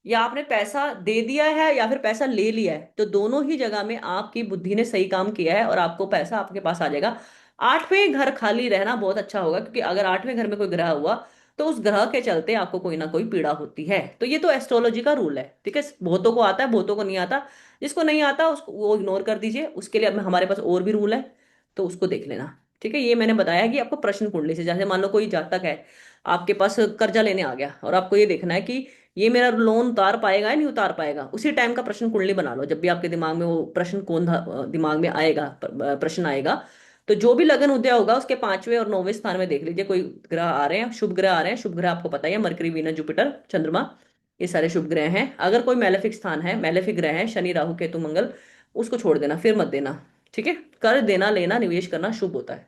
या आपने पैसा दे दिया है या फिर पैसा ले लिया है, तो दोनों ही जगह में आपकी बुद्धि ने सही काम किया है और आपको पैसा आपके पास आ जाएगा। आठवें घर खाली रहना बहुत अच्छा होगा, क्योंकि अगर आठवें घर में कोई ग्रह हुआ तो उस ग्रह के चलते आपको कोई ना कोई पीड़ा होती है। तो ये तो एस्ट्रोलॉजी का रूल है, ठीक है। बहुतों को आता है, बहुतों को नहीं आता। जिसको नहीं आता उसको वो इग्नोर कर दीजिए, उसके लिए अब हमारे पास और भी रूल है, तो उसको देख लेना। ठीक है, ये मैंने बताया कि आपको प्रश्न कुंडली से, जैसे मान लो कोई जातक है आपके पास कर्जा लेने आ गया और आपको ये देखना है कि ये मेरा लोन उतार पाएगा या नहीं उतार पाएगा, उसी टाइम का प्रश्न कुंडली बना लो। जब भी आपके दिमाग में वो प्रश्न दिमाग में आएगा, प्रश्न आएगा, तो जो भी लगन उदय होगा उसके पांचवें और नौवें स्थान में देख लीजिए कोई ग्रह आ रहे हैं, शुभ ग्रह आ रहे हैं। शुभ ग्रह आपको पता ही है, मरकरी, वीनस, जुपिटर, चंद्रमा, ये सारे शुभ ग्रह हैं। अगर कोई मैलेफिक स्थान है, मैलेफिक ग्रह है, शनि, राहु, केतु, मंगल, उसको छोड़ देना, फिर मत देना। ठीक है। कर देना, लेना, निवेश करना शुभ होता है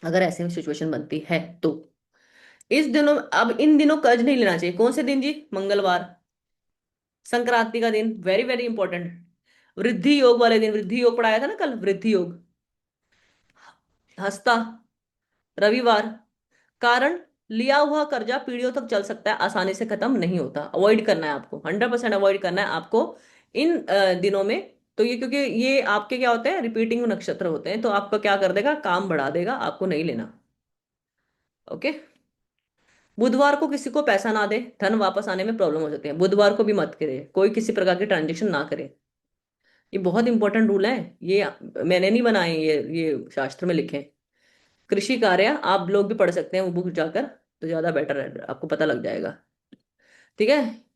अगर ऐसी सिचुएशन बनती है तो। इस दिनों, अब इन दिनों कर्ज नहीं लेना चाहिए। कौन से दिन जी? मंगलवार, संक्रांति का दिन, वेरी वेरी इंपॉर्टेंट। वृद्धि योग वाले दिन, वृद्धि योग पढ़ाया था ना कल, वृद्धि योग। हस्ता, रविवार। कारण, लिया हुआ कर्जा पीढ़ियों तक चल सकता है, आसानी से खत्म नहीं होता। अवॉइड करना है आपको, 100% अवॉइड करना है आपको इन दिनों में। तो ये, क्योंकि ये आपके क्या होते हैं, रिपीटिंग नक्षत्र होते हैं, तो आपका क्या कर देगा, काम बढ़ा देगा, आपको नहीं लेना। ओके। बुधवार को किसी को पैसा ना दे, धन वापस आने में प्रॉब्लम हो सकती है। बुधवार को भी मत करे, कोई किसी प्रकार की ट्रांजेक्शन ना करे। ये बहुत इंपॉर्टेंट रूल है। ये मैंने नहीं बनाए, ये शास्त्र में लिखे हैं। कृषि कार्य आप लोग भी पढ़ सकते हैं वो बुक जाकर, तो ज्यादा बेटर है, आपको पता लग जाएगा। ठीक है।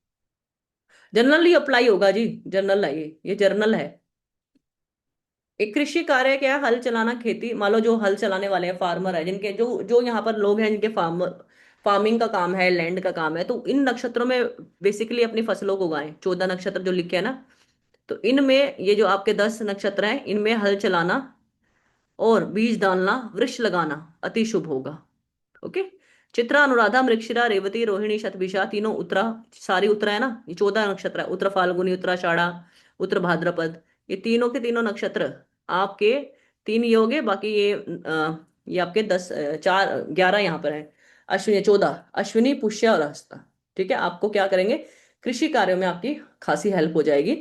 जनरली अप्लाई होगा जी, जनरल है ये जर्नल है। एक कृषि कार्य क्या है? हल चलाना, खेती। मान लो जो हल चलाने वाले हैं, फार्मर है, जिनके जो जो यहाँ पर लोग हैं जिनके फार्मिंग का काम है, लैंड का काम है, तो इन नक्षत्रों में बेसिकली अपनी फसलों को उगाएं। 14 नक्षत्र जो लिखे हैं ना, तो इनमें ये जो आपके 10 नक्षत्र हैं, इनमें हल चलाना और बीज डालना, वृक्ष लगाना अति शुभ होगा। ओके। चित्रा, अनुराधा, मृगशिरा, रेवती, रोहिणी, शतभिषा, तीनों उत्तरा, सारी उत्तरा है ना, ये 14 नक्षत्र है। उत्तर फाल्गुनी, उत्तराषाढ़ा, उत्तर भाद्रपद, ये तीनों के तीनों नक्षत्र आपके तीन ये हो गए। बाकी ये आपके 10, 11 यहाँ पर है। अश्विनी 14, अश्विनी, पुष्य और हस्ता। ठीक है। आपको क्या करेंगे, कृषि कार्यों में आपकी खासी हेल्प हो जाएगी।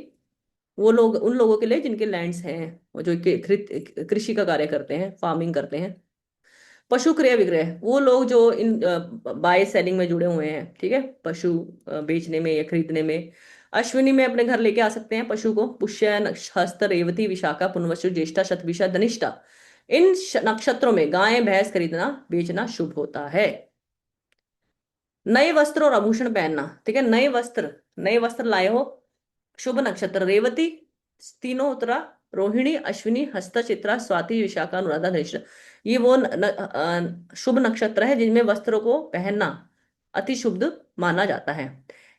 वो लोग, उन लोगों के लिए जिनके लैंड्स हैं, वो जो कृषि का कार्य करते हैं, फार्मिंग करते हैं। पशु क्रय विक्रय, वो लोग जो इन बाय सेलिंग में जुड़े हुए हैं, ठीक है, पशु बेचने में या खरीदने में। अश्विनी में अपने घर लेके आ सकते हैं पशु को। पुष्य, हस्त, रेवती, विशाखा, पुनर्वसु, ज्येष्ठा, शतभिषा, धनिष्ठा, इन नक्षत्रों में गाय भैंस खरीदना बेचना शुभ होता है। नए वस्त्र और आभूषण पहनना, ठीक है। नए वस्त्र, नए वस्त्र लाए हो, शुभ नक्षत्र रेवती, तीनों उत्तरा, रोहिणी, अश्विनी, हस्त, चित्रा, स्वाति, विशाखा, अनुराधा, धनिष्ठा, ये वो शुभ नक्षत्र है जिनमें वस्त्रों को पहनना अति शुभ माना जाता है।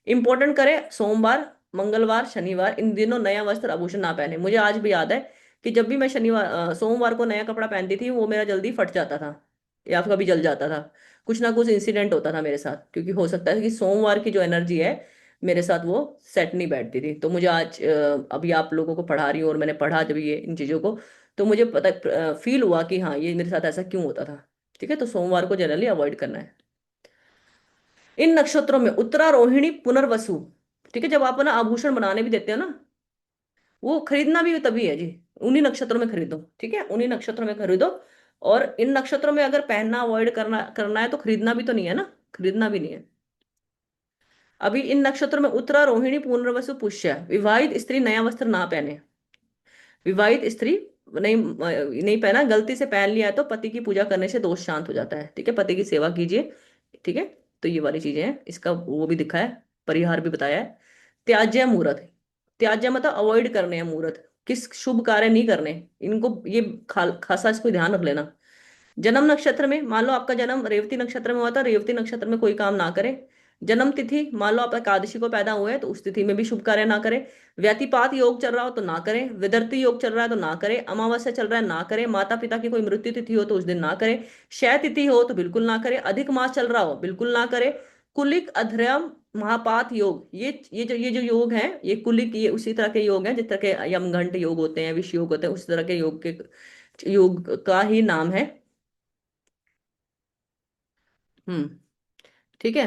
इंपॉर्टेंट करें, सोमवार, मंगलवार, शनिवार, इन दिनों नया वस्त्र आभूषण ना पहने। मुझे आज भी याद है कि जब भी मैं सोमवार को नया कपड़ा पहनती थी, वो मेरा जल्दी फट जाता था या फिर कभी जल जाता था। कुछ ना कुछ इंसिडेंट होता था मेरे साथ, क्योंकि हो सकता है कि सोमवार की जो एनर्जी है मेरे साथ वो सेट नहीं बैठती थी। तो मुझे आज अभी आप लोगों को पढ़ा रही हूँ और मैंने पढ़ा जब ये इन चीज़ों को, तो मुझे पता फील हुआ कि हाँ ये मेरे साथ ऐसा क्यों होता था। ठीक है। तो सोमवार को जनरली अवॉइड करना है। इन नक्षत्रों में उत्तरा, रोहिणी, पुनर्वसु, ठीक है, जब आप ना आभूषण बनाने भी देते हो ना, वो खरीदना भी तभी है जी, उन्हीं नक्षत्रों में खरीदो। ठीक है, उन्हीं नक्षत्रों में खरीदो। और इन नक्षत्रों में अगर पहनना अवॉइड करना करना है तो खरीदना भी तो नहीं है ना, खरीदना भी नहीं है। अभी इन नक्षत्रों में उत्तरा, रोहिणी, पुनर्वसु, पुष्य, विवाहित स्त्री नया वस्त्र ना पहने। विवाहित स्त्री नहीं पहना, गलती से पहन लिया है तो पति की पूजा करने से दोष शांत हो जाता है। ठीक है, पति की सेवा कीजिए। ठीक है। तो ये वाली चीजें हैं, इसका वो भी दिखा है, परिहार भी बताया है। त्याज्य मुहूर्त, त्याज्य मतलब अवॉइड करने हैं मुहूर्त, किस शुभ कार्य नहीं करने इनको, ये खासा इसको ध्यान रख लेना। जन्म नक्षत्र में, मान लो आपका जन्म रेवती नक्षत्र में हुआ था, रेवती नक्षत्र में कोई काम ना करें। जन्म तिथि, मान लो आप एकादशी को पैदा हुए हैं तो उस तिथि में भी शुभ कार्य ना करें। व्यतिपात योग चल रहा हो तो ना करें। विदर्ती योग चल रहा है तो ना करें। अमावस्या चल रहा है ना करें। माता पिता की कोई मृत्यु तिथि हो तो उस दिन ना करें। क्षय तिथि हो तो बिल्कुल ना करें। अधिक मास चल रहा हो बिल्कुल ना करें। कुलिक अधर्यम महापात योग, ये जो योग हैं, ये कुलिक, ये उसी तरह के योग हैं जिस तरह के यमघंट योग होते हैं, विष योग होते हैं, उस तरह के योग का ही नाम है। हम्म। ठीक है।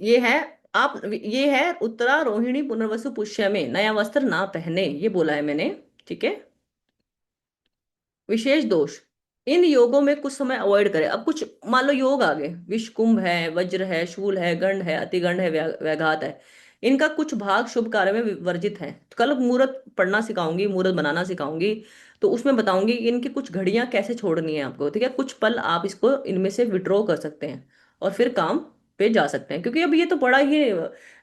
ये है, आप ये है उत्तरा रोहिणी पुनर्वसु पुष्य में नया वस्त्र ना पहने, ये बोला है मैंने। ठीक है। विशेष दोष, इन योगों में कुछ समय अवॉइड करें। अब कुछ मान लो योग आ गए, विष कुंभ है, वज्र है, शूल है, गंड है, अतिगंड है, व्याघात है, इनका कुछ भाग शुभ कार्य में वर्जित है। तो कल मुहूर्त पढ़ना सिखाऊंगी, मुहूर्त बनाना सिखाऊंगी, तो उसमें बताऊंगी कि इनकी कुछ घड़ियां कैसे छोड़नी है आपको। ठीक है, कुछ पल आप इसको इनमें से विड्रॉ कर सकते हैं और फिर काम पे जा सकते हैं। क्योंकि अब ये तो बड़ा ही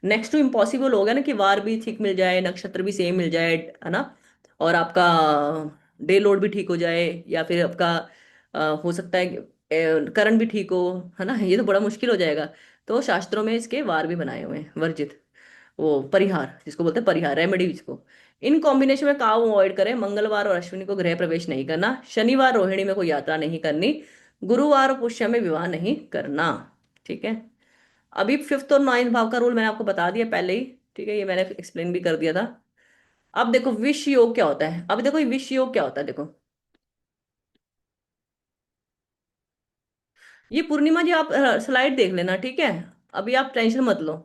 नेक्स्ट टू इम्पॉसिबल हो गया ना कि वार भी ठीक मिल जाए, नक्षत्र भी सेम मिल जाए, है ना, और आपका डे लोड भी ठीक हो जाए, या फिर आपका हो सकता है करण भी ठीक हो, है ना, ये तो बड़ा मुश्किल हो जाएगा। तो शास्त्रों में इसके वार भी बनाए हुए हैं, वर्जित, वो परिहार जिसको बोलते हैं, परिहार रेमेडी जिसको। इन कॉम्बिनेशन में काम अवॉइड करें। मंगलवार और अश्विनी को गृह प्रवेश नहीं करना। शनिवार रोहिणी में कोई यात्रा नहीं करनी। गुरुवार और पुष्य में विवाह नहीं करना। ठीक है। अभी फिफ्थ और नाइन्थ भाव का रूल मैंने आपको बता दिया पहले ही। ठीक है, ये मैंने एक्सप्लेन भी कर दिया था। अब देखो विष योग क्या होता है। अब देखो ये विष योग क्या होता है, देखो। ये पूर्णिमा जी आप स्लाइड देख लेना, ठीक है। अभी आप टेंशन मत लो।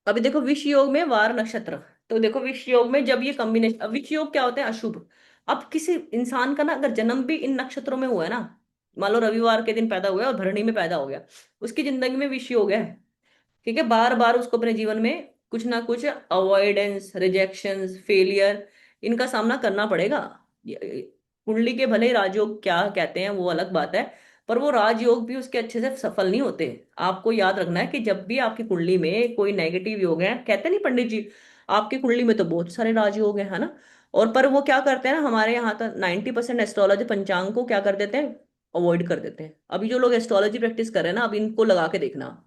अभी देखो विष योग में वार नक्षत्र, तो देखो विष योग में जब ये कॉम्बिनेशन, अब विष योग क्या होता है, अशुभ। अब किसी इंसान का ना अगर जन्म भी इन नक्षत्रों में हुआ है ना, मान लो रविवार के दिन पैदा हुआ है और भरणी में पैदा हो गया, उसकी जिंदगी में विष योग है। ठीक है, बार बार उसको अपने जीवन में कुछ ना कुछ अवॉइडेंस, रिजेक्शंस, फेलियर, इनका सामना करना पड़ेगा। कुंडली के भले ही राजयोग क्या कहते हैं वो अलग बात है, पर वो राजयोग भी उसके अच्छे से सफल नहीं होते। आपको याद रखना है कि जब भी आपकी कुंडली में कोई नेगेटिव योग है, कहते नहीं पंडित जी, आपकी कुंडली में तो बहुत सारे राजयोग हैं, है ना, और पर वो क्या करते हैं ना, हमारे यहाँ तो 90% एस्ट्रोलॉजी पंचांग को क्या कर देते हैं, अवॉइड कर देते हैं। अभी जो लोग एस्ट्रोलॉजी प्रैक्टिस कर रहे हैं ना, अब इनको लगा के देखना,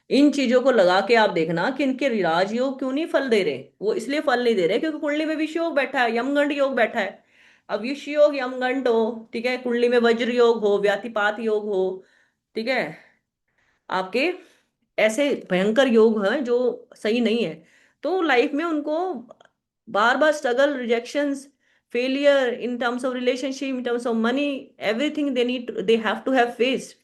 इन चीजों को लगा के आप देखना कि इनके राजयोग क्यों नहीं फल दे रहे। वो इसलिए फल नहीं दे रहे क्योंकि कुंडली में विष योग बैठा है, यमगंड योग बैठा है। अब विष योग यमगंड हो, ठीक है, कुंडली में वज्र योग हो, व्यातिपात योग हो, ठीक है, आपके ऐसे भयंकर योग हैं जो सही नहीं है, तो लाइफ में उनको बार बार struggle, rejections, failure in terms of relationship, in terms of money, everything they have to have faced.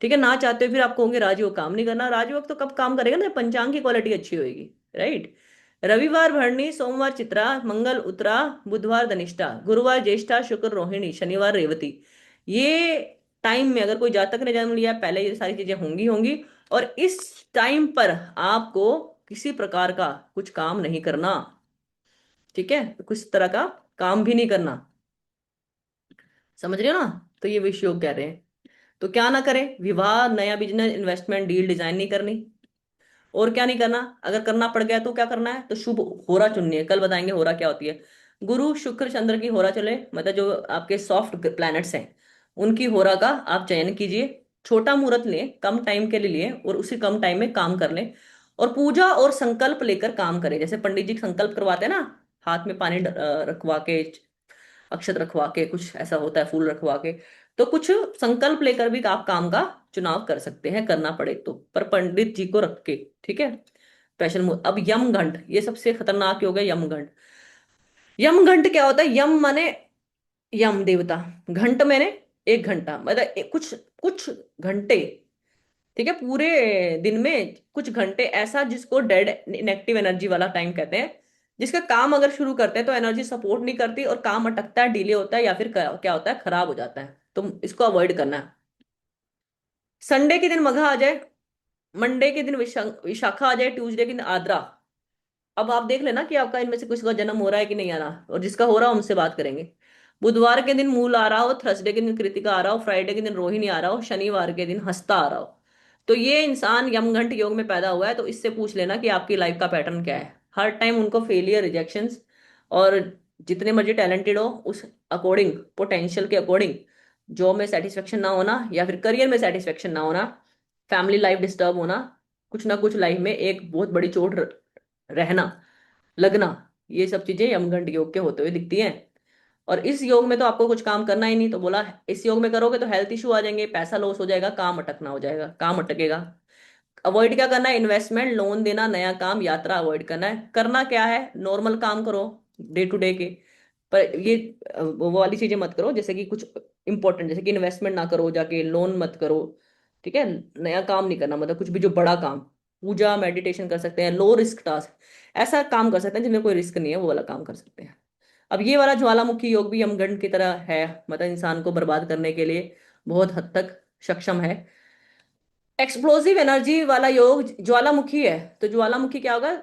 ठीक है, ना चाहते हुए फिर आप कहोगे राजयोग काम नहीं करना। राजयोग तो कब काम करेगा ना, पंचांग की क्वालिटी अच्छी होगी। राइट। रविवार भरणी, सोमवार चित्रा, मंगल उत्तरा, बुधवार धनिष्ठा, गुरुवार ज्येष्ठा, शुक्र रोहिणी, शनिवार रेवती। ये टाइम में अगर कोई जातक ने जन्म लिया पहले ये सारी चीजें होंगी होंगी। और इस टाइम पर आपको किसी प्रकार का कुछ काम नहीं करना। ठीक है, कुछ तरह का काम भी नहीं करना। समझ रहे हो ना। तो ये विषय योग कह रहे हैं। तो क्या ना करें, विवाह, नया बिजनेस, इन्वेस्टमेंट, डील डिजाइन नहीं करनी। और क्या नहीं करना, अगर करना पड़ गया तो क्या करना है, तो शुभ होरा चुननी है। कल बताएंगे होरा क्या होती है। गुरु शुक्र चंद्र की होरा चले, मतलब जो आपके सॉफ्ट प्लैनेट्स हैं उनकी होरा का आप चयन कीजिए। छोटा मुहूर्त लें, कम टाइम के लिए लिए, और उसी कम टाइम में काम कर लें। और पूजा और संकल्प लेकर काम करें। जैसे पंडित जी संकल्प करवाते हैं ना, हाथ में पानी रखवा के, अक्षत रखवा के, कुछ ऐसा होता है, फूल रखवा के, तो कुछ संकल्प लेकर भी आप काम का चुनाव कर सकते हैं, करना पड़े तो, पर पंडित जी को रख के। ठीक है। स्पेशल अब यमगंड, ये सबसे खतरनाक योग है यमगंड। यमगंड क्या होता है, यम माने यम देवता, घंट मैंने एक घंटा, मतलब कुछ कुछ घंटे। ठीक है, पूरे दिन में कुछ घंटे ऐसा जिसको डेड इनएक्टिव एनर्जी वाला टाइम कहते हैं, जिसका काम अगर शुरू करते हैं तो एनर्जी सपोर्ट नहीं करती और काम अटकता है, डिले होता है, या फिर क्या होता है, खराब हो जाता है। तो इसको अवॉइड करना है। संडे के दिन मघा आ जाए, मंडे के दिन विशाखा आ जाए, ट्यूसडे के दिन आद्रा। अब आप देख लेना कि आपका इनमें से किसी का जन्म हो रहा है कि नहीं आ रहा, और जिसका हो रहा हो उनसे बात करेंगे। बुधवार के दिन मूल आ रहा हो, थर्सडे के दिन कृतिका आ रहा हो, फ्राइडे के दिन रोहिणी आ रहा हो, शनिवार के दिन हस्ता आ रहा हो, तो ये इंसान यमघंट योग में पैदा हुआ है। तो इससे पूछ लेना कि आपकी लाइफ का पैटर्न क्या है। हर टाइम उनको फेलियर, रिजेक्शंस, और जितने मर्जी टैलेंटेड हो उस अकॉर्डिंग, पोटेंशियल के अकॉर्डिंग जॉब में सेटिस्फेक्शन ना होना, या फिर करियर में सेटिस्फेक्शन ना होना, फैमिली लाइफ डिस्टर्ब होना, कुछ ना कुछ लाइफ में एक बहुत बड़ी चोट रहना, लगना, ये सब चीजें यमगंड योग के होते हुए दिखती हैं। और इस योग में तो आपको कुछ काम करना ही नहीं, तो बोला इस योग में करोगे तो हेल्थ इशू आ जाएंगे, पैसा लॉस हो जाएगा, काम अटकना हो जाएगा, काम अटकेगा। अवॉइड क्या करना है? इन्वेस्टमेंट, लोन देना, नया काम, यात्रा अवॉइड करना है। करना क्या है? नॉर्मल काम करो डे टू डे के। पर ये वो वाली चीजें मत करो, जैसे कि कुछ इंपॉर्टेंट, जैसे कि इन्वेस्टमेंट ना करो, जाके लोन मत करो। ठीक है, नया काम नहीं करना, मतलब कुछ भी जो बड़ा काम, पूजा मेडिटेशन कर सकते हैं, लो रिस्क टास्क, ऐसा काम कर सकते हैं जिनमें कोई रिस्क नहीं है, वो वाला काम कर सकते हैं। अब ये वाला ज्वालामुखी योग भी यमगंड की तरह है, मतलब इंसान को बर्बाद करने के लिए बहुत हद तक सक्षम है। एक्सप्लोसिव एनर्जी वाला योग ज्वालामुखी है, तो ज्वालामुखी क्या होगा?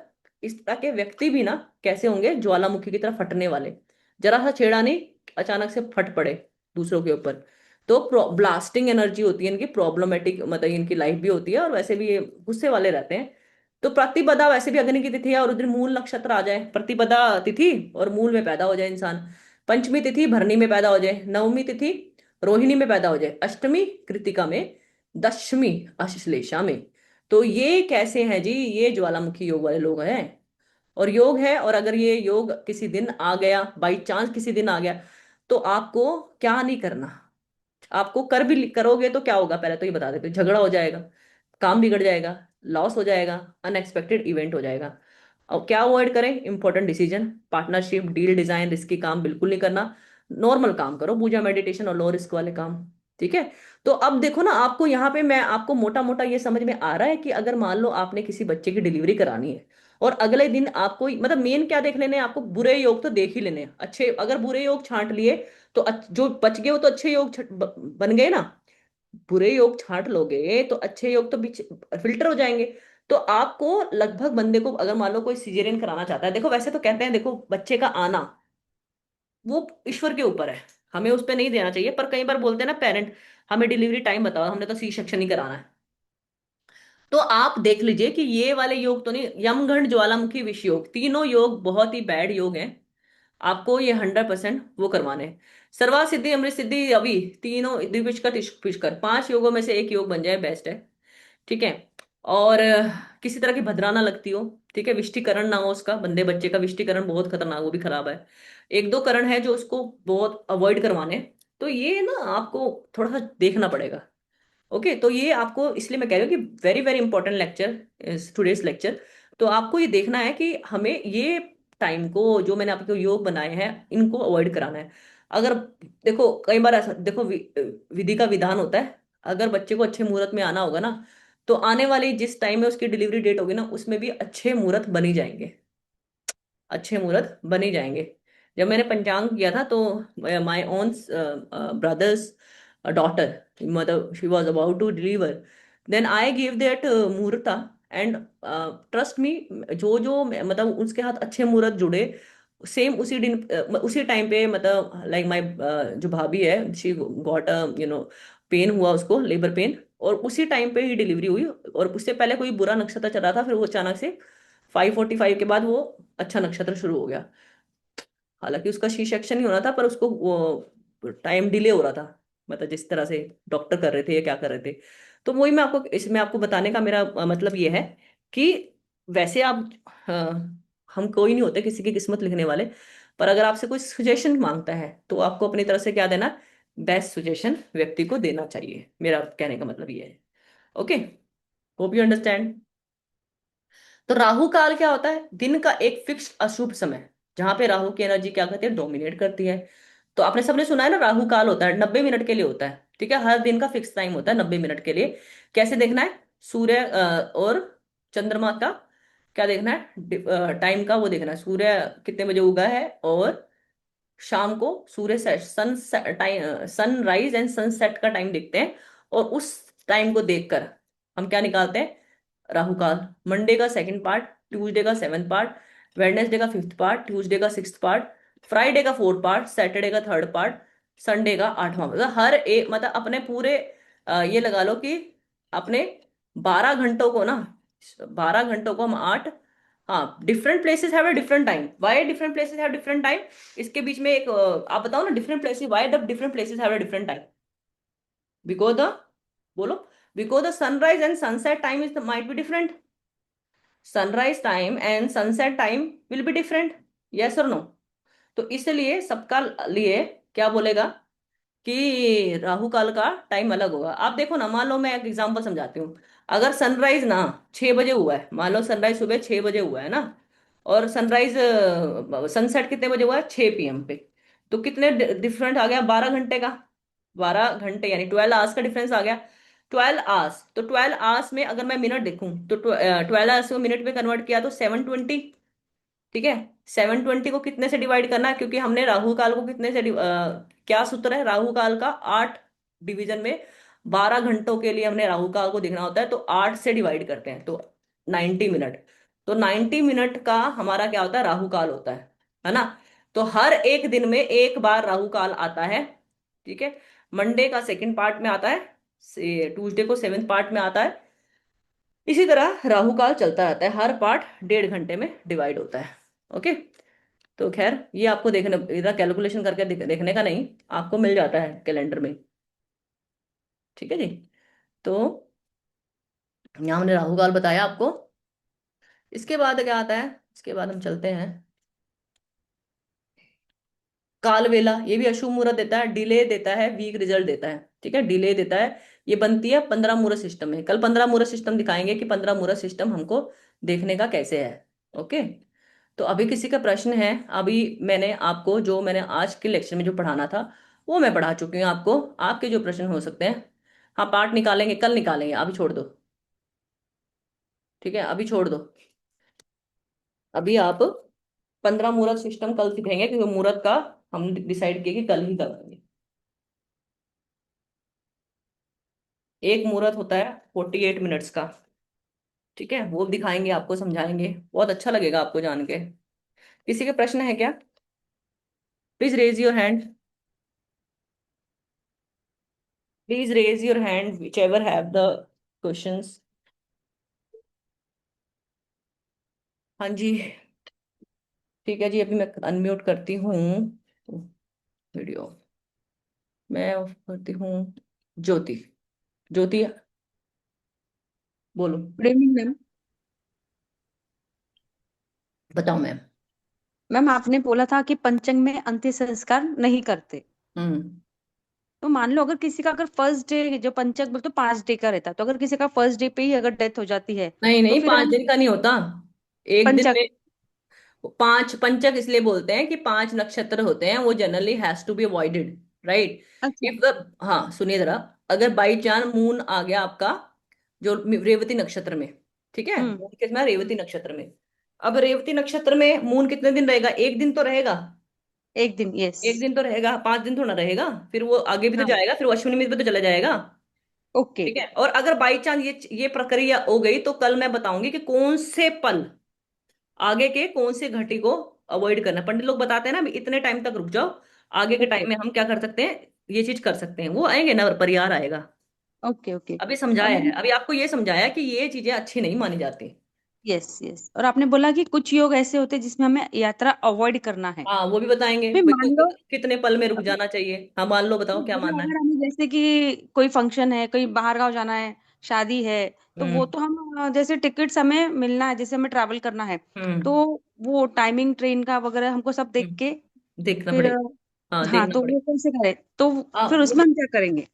इस तरह के व्यक्ति भी ना कैसे होंगे? ज्वालामुखी की तरह फटने वाले, जरा सा छेड़ा नहीं, अचानक से फट पड़े दूसरों के ऊपर। तो ब्लास्टिंग एनर्जी होती है इनकी, प्रॉब्लमेटिक मतलब इनकी लाइफ भी होती है, और वैसे भी ये गुस्से वाले रहते हैं। तो प्रतिपदा वैसे भी अग्नि की तिथि है, और उस दिन मूल नक्षत्र आ जाए, प्रतिपदा तिथि और मूल में पैदा हो जाए इंसान, पंचमी तिथि भरणी में पैदा हो जाए, नवमी तिथि रोहिणी में पैदा हो जाए, अष्टमी कृतिका में, दशमी अश्लेषा में। तो ये कैसे हैं जी? ये ज्वालामुखी योग वाले लोग हैं। और योग है, और अगर ये योग किसी दिन आ गया, बाई चांस किसी दिन आ गया, तो आपको क्या नहीं करना। आपको कर भी करोगे तो क्या होगा, पहले तो ये बता देते, झगड़ा हो जाएगा, काम बिगड़ जाएगा, लॉस हो जाएगा, अनएक्सपेक्टेड इवेंट हो जाएगा। और क्या अवॉइड करें? Important decision, partnership, deal, design, risky काम बिल्कुल नहीं करना। नॉर्मल काम करो, पूजा मेडिटेशन और लो रिस्क वाले काम। ठीक है। तो अब देखो ना, आपको यहाँ पे मैं आपको मोटा मोटा ये समझ में आ रहा है कि अगर मान लो आपने किसी बच्चे की डिलीवरी करानी है, और अगले दिन आपको मतलब मेन क्या देख लेने हैं आपको? बुरे योग तो देख ही लेने हैं, अच्छे अगर बुरे योग छांट लिए तो जो बच गए वो तो अच्छे योग बन गए ना। बुरे योग छांट लोगे तो अच्छे योग तो बीच फिल्टर हो जाएंगे। तो आपको लगभग बंदे को, अगर मान लो कोई सिजेरियन कराना चाहता है, देखो वैसे तो कहते हैं, देखो बच्चे का आना वो ईश्वर के ऊपर है, हमें उस पर नहीं देना चाहिए, पर कई बार बोलते हैं ना पेरेंट, हमें डिलीवरी टाइम बताओ, हमने तो सी सेक्शन ही कराना है। तो आप देख लीजिए कि ये वाले योग तो नहीं, यमगंड ज्वालामुखी विष योग, तीनों योग बहुत ही बैड योग हैं। आपको ये 100% वो करवाने हैं। सर्वा सिद्धि, अमृत सिद्धि, अभी तीनों द्विपुष्कर पुष्कर, 5 योगों में से एक योग बन जाए बेस्ट है। ठीक है। और किसी तरह की भद्राना लगती हो, ठीक है, विष्टिकरण ना हो उसका, बंदे बच्चे का विष्टिकरण बहुत खतरनाक, वो भी खराब है। एक दो करण है जो उसको बहुत अवॉइड करवाने। तो ये ना आपको थोड़ा सा देखना पड़ेगा। ओके, तो ये आपको इसलिए मैं कह रही हूँ कि very very important lecture, today's lecture. तो आपको ये देखना है कि हमें ये टाइम को, जो मैंने आपको योग बनाए हैं, इनको अवॉइड कराना है। अगर देखो कई बार ऐसा देखो, विधि का विधान होता है। अगर बच्चे को अच्छे मुहूर्त में आना होगा ना, तो आने वाली जिस टाइम में उसकी डिलीवरी डेट होगी ना, उसमें भी अच्छे मुहूर्त बन ही जाएंगे, अच्छे मुहूर्त बन ही जाएंगे। जब मैंने पंचांग किया था, तो माय ओन ब्रदर्स डॉटर, मतलब she was about to deliver, then I give that muhurta, and trust me, जो जो मतलब उसके हाथ अच्छे मुहूर्त जुड़े, सेम उसी दिन उसी टाइम पे, मतलब लाइक माय जो भाभी है, शी गॉट पेन हुआ उसको, लेबर पेन, और उसी टाइम पे ही डिलीवरी हुई। और उससे पहले कोई बुरा नक्षत्र चल रहा था, फिर वो अचानक से 5:45 के बाद वो अच्छा नक्षत्र शुरू हो गया। हालांकि उसका सी सेक्शन ही होना था, पर उसको वो टाइम डिले हो रहा था, मतलब जिस तरह से डॉक्टर कर रहे थे या क्या कर रहे थे। तो वही मैं आपको इसमें आपको बताने का मेरा मतलब ये है कि वैसे आप हम कोई नहीं होते किसी की किस्मत लिखने वाले, पर अगर आपसे कोई सजेशन मांगता है, तो आपको अपनी तरफ से क्या देना? बेस्ट सजेशन व्यक्ति को देना चाहिए, मेरा कहने का मतलब ये है। Okay, hope you understand. तो राहु काल क्या होता है? दिन का एक फिक्स अशुभ समय, जहां पे राहु की एनर्जी क्या करती है? डोमिनेट करती है। तो आपने सबने सुना है ना, राहु काल होता है 90 मिनट के लिए होता है, ठीक है, हर दिन का फिक्स टाइम होता है 90 मिनट के लिए। कैसे देखना है? सूर्य और चंद्रमा का क्या देखना है? टाइम का वो देखना है, सूर्य कितने बजे उगा है, और शाम को सूर्य सन टाइम, सनराइज एंड सनसेट का टाइम देखते हैं। और उस टाइम को देखकर हम क्या निकालते हैं? राहु काल। मंडे का सेकंड पार्ट, ट्यूसडे का सेवन्थ पार्ट, वेडनेसडे का फिफ्थ पार्ट, ट्यूसडे का सिक्स्थ पार्ट, फ्राइडे का फोर्थ पार्ट, सैटरडे का थर्ड पार्ट, संडे का आठवां, मतलब हर एक, मतलब अपने पूरे ये लगा लो कि अपने 12 घंटों को ना, 12 घंटों को हम आठ, हाँ, different places have a different time. Why different places have different time? इसके बीच में एक आप बताओ ना, different places, why the different places have a different time? Because the, बोलो, because the sunrise and sunset time is might be different, sunrise time and sunset time will be different, yes और no. तो इसलिए सबका लिए क्या बोलेगा कि राहु काल का टाइम अलग होगा। आप देखो ना, मान लो मैं एक एग्जांपल समझाती हूँ। अगर सनराइज ना 6 बजे हुआ है, मान लो सनराइज सुबह 6 बजे हुआ है ना, और सनराइज सनसेट कितने बजे हुआ है, 6 PM पे, तो कितने डिफरेंट आ गया, 12 घंटे का, 12 घंटे यानी 12 आवर्स का डिफरेंस आ गया। 12 आवर्स, तो 12 आवर्स में अगर मैं मिनट देखूं तो 12 आवर्स को मिनट में कन्वर्ट किया तो 720। ठीक है, 720 को कितने से डिवाइड करना है, क्योंकि हमने राहु काल को कितने से क्या सूत्र है राहु काल का, 8 डिवीजन में 12 घंटों के लिए हमने राहु काल को देखना होता है, तो 8 से डिवाइड करते हैं तो 90 मिनट। तो 90 मिनट का हमारा क्या होता है, राहु काल होता है ना। तो हर एक दिन में एक बार राहु काल आता है। ठीक है, मंडे का सेकंड पार्ट में आता है, ट्यूसडे को सेवेंथ पार्ट में आता है। इसी तरह राहु काल चलता रहता है, हर पार्ट 1.5 घंटे में डिवाइड होता है। ओके, तो खैर ये आपको देखने, इधर कैलकुलेशन करके देखने का नहीं, आपको मिल जाता है कैलेंडर में। ठीक है जी। तो यहाँ हमने राहु काल बताया आपको। इसके बाद क्या आता है, इसके बाद हम चलते हैं काल वेला। ये भी अशुभ मुहूर्त देता है, डिले देता है, वीक रिजल्ट देता है। ठीक है, डिले देता है। ये बनती है 15 मुहूर्त सिस्टम में। कल 15 मुहूर्त सिस्टम दिखाएंगे कि 15 मुहूर्त सिस्टम हमको देखने का कैसे है। ओके, तो अभी किसी का प्रश्न है? अभी मैंने आपको जो मैंने आज के लेक्चर में जो पढ़ाना था वो मैं पढ़ा चुकी हूँ आपको। आपके जो प्रश्न हो सकते हैं, हाँ पार्ट निकालेंगे, कल निकालेंगे, अभी छोड़ दो। ठीक है, अभी छोड़ दो। अभी आप 15 मुहूर्त सिस्टम कल सीखेंगे, क्योंकि मुहूर्त का हम डिसाइड किए कि कल ही करेंगे। एक मुहूर्त होता है 48 मिनट्स का। ठीक है, वो दिखाएंगे आपको, समझाएंगे, बहुत अच्छा लगेगा आपको जान के। किसी के प्रश्न है क्या? Please raise your hand, please raise your hand which ever have the questions. हाँ जी, ठीक है जी, अभी मैं अनम्यूट करती हूँ वीडियो। मैं ऑफ करती हूँ। ज्योति, ज्योति बोलो। Good evening ma'am. बताओ मैम। मैम आपने बोला था कि पंचंग में अंतिम संस्कार नहीं करते। हम्म। तो मान लो अगर किसी का, अगर फर्स्ट डे जो पंचंग बोलते 5 डे का रहता है, तो अगर किसी का फर्स्ट डे पे ही अगर डेथ हो जाती है नहीं तो नहीं, फिर पांच हम दिन का नहीं होता, एक दिन पंचक। में। पांच पंचक इसलिए बोलते हैं कि 5 नक्षत्र होते हैं, वो generally has to be avoided, right. अच्छा। इफ द, हाँ सुनिए जरा, अगर बाई चांस मून आ गया आपका जो रेवती नक्षत्र में, ठीक है, हम्म। मून किसमें, रेवती नक्षत्र में। अब रेवती नक्षत्र में मून कितने दिन रहेगा, एक दिन तो रहेगा। एक दिन, यस। एक दिन तो रहेगा, 5 दिन थोड़ा रहेगा, फिर वो आगे भी तो हाँ। जाएगा, फिर वो अश्विनी में भी तो चला जाएगा। ओके। ठीक है, और अगर बाई चांस ये प्रक्रिया हो गई, तो कल मैं बताऊंगी कि कौन से पल, आगे के कौन से घटी को अवॉइड करना है। पंडित लोग बताते हैं ना, अभी इतने टाइम तक रुक जाओ, आगे के ओके। टाइम में हम क्या कर सकते हैं, ये चीज कर सकते हैं, वो आएंगे ना, परिहार आएगा। ओके। ओके। अभी और समझाया है, मैम, अभी आपको ये समझाया कि ये चीजें अच्छी नहीं मानी जाती। यस यस, और आपने बोला कि कुछ योग ऐसे होते हैं जिसमें हमें यात्रा अवॉइड करना है। हाँ वो भी बताएंगे फिर भाई, मान लो, कितने पल में रुक जाना चाहिए। हाँ मान लो, बताओ क्या मतलब मानना है। अगर हमें जैसे कि कोई फंक्शन है, कोई बाहर गांव जाना है, शादी है, तो वो हम्म। तो हम जैसे टिकट्स हमें मिलना है, जैसे हमें ट्रैवल करना है, तो हम्म। वो टाइमिंग ट्रेन का वगैरह हमको सब देख के देखना फिर पड़ेगा। हाँ हाँ, देखना तो वो पड़ेगा। कैसे करें, तो हाँ फिर वो उसमें हम क्या करेंगे?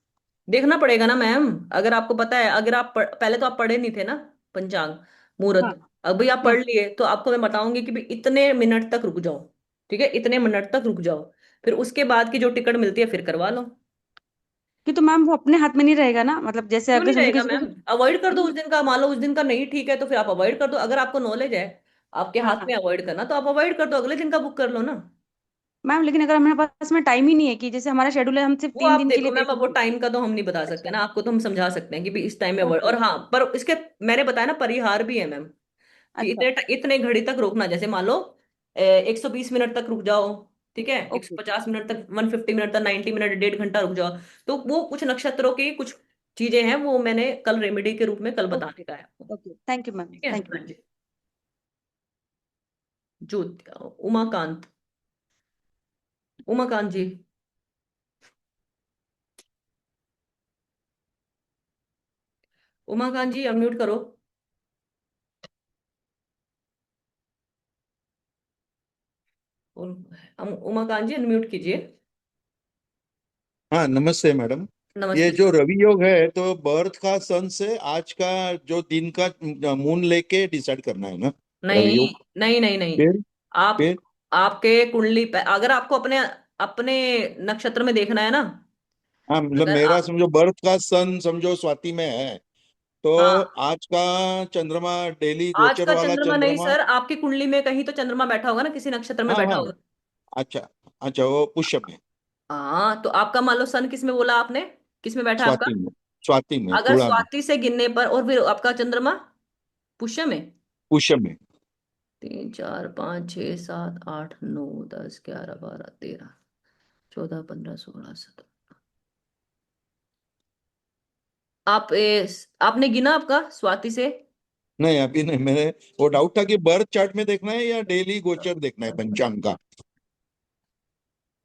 देखना पड़ेगा ना मैम। अगर आपको पता है, अगर आप पहले तो आप पढ़े नहीं थे ना पंचांग, हाँ। मुहूर्त, अभी आप हाँ। पढ़ लिए, तो आपको मैं बताऊंगी कि भाई इतने मिनट तक रुक जाओ। ठीक है, इतने मिनट तक रुक जाओ, फिर उसके बाद की जो टिकट मिलती है फिर करवा लो। कि तो मैम वो अपने हाथ में नहीं रहेगा ना, मतलब जैसे क्यों अगर नहीं समझो रहेगा किसी मैम, को। अवॉइड कर दो उस दिन का। मान लो उस दिन का नहीं ठीक है, तो फिर आप अवॉइड कर दो। अगर आपको नॉलेज है, आपके हाँ हाथ हाँ में अवॉइड करना, तो आप अवॉइड कर दो, अगले दिन का बुक कर लो ना। मैम, लेकिन अगर हमारे पास में टाइम ही नहीं है, कि जैसे हमारा शेड्यूल है, हम सिर्फ वो 3 दिन के देखो लिए मैम, देख अब वो लेंगे। टाइम का तो हम नहीं बता सकते अच्छा। ना, आपको तो हम समझा सकते हैं कि भी इस टाइम में अवॉइड। ओके। और हाँ, पर इसके मैंने बताया ना, परिहार भी है मैम, कि अच्छा। इतने इतने घड़ी तक रोकना। जैसे मान लो 120 मिनट तक रुक जाओ, ठीक है, एक सौ ओके। पचास मिनट तक, 150 मिनट तक, 90 मिनट, 1.5 घंटा रुक जाओ। तो वो कुछ नक्षत्रों की कुछ चीजें हैं, वो मैंने कल रेमेडी के रूप में कल ओके। बताने का है आपको। ओके, थैंक यू मैम, ठीक है, थैंक यू। हाँ जी। ज्योति, उमाकांत, उमाकांत जी। उमाकांत जी अनम्यूट करो। उमाकांत जी अनम्यूट कीजिए। हाँ, नमस्ते मैडम। ये नमस्ते जो सर। रवि योग है तो बर्थ का सन से आज का जो दिन का मून लेके डिसाइड करना है ना? रवि नहीं योग। नहीं नहीं नहीं। फिर आप फिर आपके कुंडली पे अगर आपको अपने अपने नक्षत्र में देखना है ना। हाँ, मतलब अगर मेरा समझो बर्थ का सन समझो स्वाति में है, तो हाँ, आज का चंद्रमा डेली आज गोचर का वाला चंद्रमा नहीं चंद्रमा। सर, आपकी कुंडली में कहीं तो चंद्रमा बैठा होगा ना, किसी नक्षत्र में हाँ बैठा हाँ। होगा। अच्छा। अच्छा, वो पुष्य में। हाँ, तो आपका मान लो सन किस में बोला आपने, किस में बैठा है आपका। स्वाति में। स्वाति में, अगर तुला में। स्वाति से गिनने पर और फिर आपका चंद्रमा पुष्य में। पुष्य में। 3 4 5 6 7 8 9 10 11 12 13 14 15 16 17। आपने गिना आपका स्वाति से। नहीं, अभी नहीं। मैंने वो डाउट था कि बर्थ चार्ट में देखना है या डेली गोचर देखना है पंचांग का।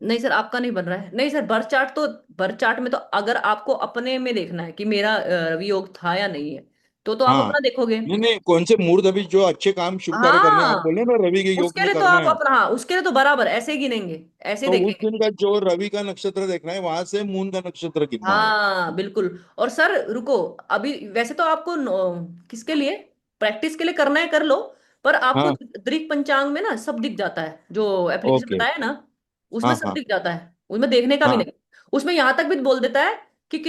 नहीं सर, आपका नहीं बन रहा है, नहीं सर, बर्थ चार्ट में तो अगर आपको अपने में देखना है कि मेरा रवि योग था या नहीं है, तो आप हाँ। अपना देखोगे। नहीं नहीं, कौन से मुहूर्त अभी जो अच्छे काम शुभ कार्य करने आप हाँ, बोले ना रवि के योग उसके में लिए तो करना आप है। अपना, हाँ, उसके लिए तो बराबर ऐसे ही गिनेंगे, ऐसे ही तो उस देखेंगे। दिन का जो रवि का नक्षत्र देखना है वहां से मून का नक्षत्र गिनना है। हाँ बिल्कुल। और सर रुको, अभी वैसे तो आपको किसके लिए, प्रैक्टिस के लिए करना है कर लो। पर आपको हाँ। दृक पंचांग में ना सब दिख जाता है, जो एप्लीकेशन ओके। बताया ना, उसमें हाँ सब हाँ दिख जाता है, उसमें देखने का भी हाँ नहीं। उसमें यहाँ तक भी बोल देता है कि हाँ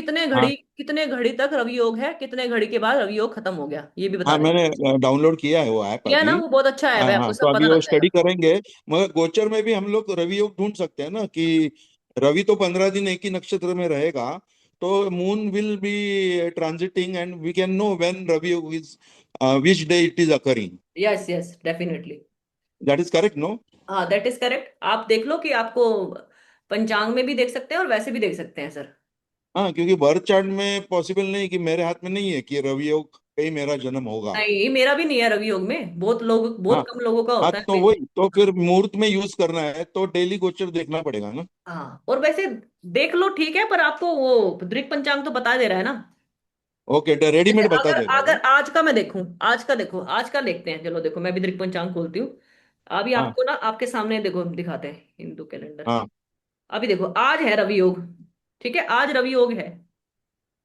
कितने घड़ी तक रवि योग है, कितने घड़ी के बाद रवि योग खत्म हो गया, ये भी बता हाँ। देता मैंने डाउनलोड किया है वो ऐप है ना, अभी। वो बहुत अच्छा है, हाँ वह आपको हाँ, तो सब अभी पता वो लग स्टडी जाएगा। करेंगे। मगर गोचर में भी हम लोग रवि योग ढूंढ सकते हैं ना कि रवि तो 15 दिन एक ही नक्षत्र में रहेगा, तो moon will be transiting and we can know when Ravi Yoga is which day it is occurring. Yes yes definitely. That is correct, no? हाँ दैट इज करेक्ट, आप देख लो कि आपको पंचांग में भी देख सकते हैं और वैसे भी देख सकते हैं सर। हाँ, क्योंकि बर्थ चार्ट में पॉसिबल नहीं कि मेरे हाथ में नहीं है कि रवि योग पे ही मेरा जन्म होगा। नहीं, मेरा भी नहीं है रवि योग में, हाँ बहुत कम लोगों का हाँ, होता है तो मेरे। वही तो फिर मुहूर्त में यूज करना है तो डेली गोचर देखना पड़ेगा ना। हाँ, और वैसे देख लो ठीक है, पर आपको वो दृक पंचांग तो बता दे रहा है ना। ओके, तो जैसे रेडीमेड बता अगर दे रहा है अगर ना? आज का मैं देखूं, आज का देखो, आज का देखते हैं, चलो देखो मैं भी दृक पंचांग खोलती हूँ। अभी हाँ आपको ना आपके सामने देखो दिखाते हैं हिंदू कैलेंडर। हाँ। अभी देखो आज है रवि योग। ठीक है, आज रवि योग है।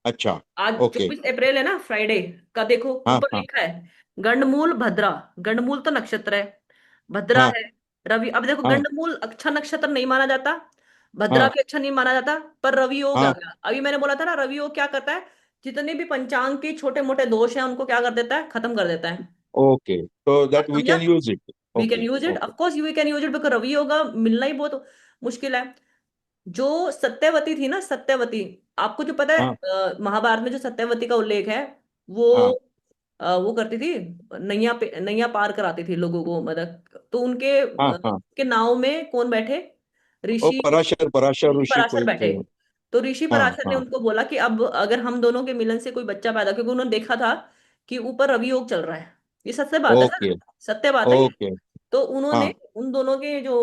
अच्छा। आज ओके। 24 अप्रैल है ना, फ्राइडे का, देखो हाँ ऊपर हाँ लिखा है गंडमूल भद्रा। गंडमूल तो नक्षत्र है, भद्रा हाँ है। रवि, अब देखो हाँ गंडमूल अच्छा नक्षत्र नहीं माना जाता, भद्रा हाँ भी अच्छा नहीं माना जाता, पर रवि योग आ हाँ। गया। अभी मैंने बोला था ना, रवि योग क्या करता है, जितने भी पंचांग के छोटे मोटे दोष हैं उनको क्या कर देता है, खत्म कर देता है। ओके, तो आप दैट वी समझा, can use it. We can okay. Use it, okay. Of course you can use it, because Ravi Yoga मिलना ही बहुत मुश्किल है। जो सत्यवती थी ना, सत्यवती, आपको जो पता है हाँ महाभारत में जो सत्यवती का उल्लेख है, वो हाँ वो करती थी, नैया पार कराती थी लोगों को, मतलब तो हाँ हाँ। के नाव में कौन बैठे, ओ, ऋषि पराशर पराशर ऋषि ऋषि पराशर कोई बैठे। थे। तो ऋषि हाँ पराशर ने हाँ। उनको बोला कि अब अगर हम दोनों के मिलन से कोई बच्चा पैदा, क्योंकि उन्होंने देखा था कि ऊपर रवि योग चल रहा है, ये सत्य बात है सर, ओके। सत्य बात है ये। ओके। तो उन्होंने हाँ। उन दोनों के जो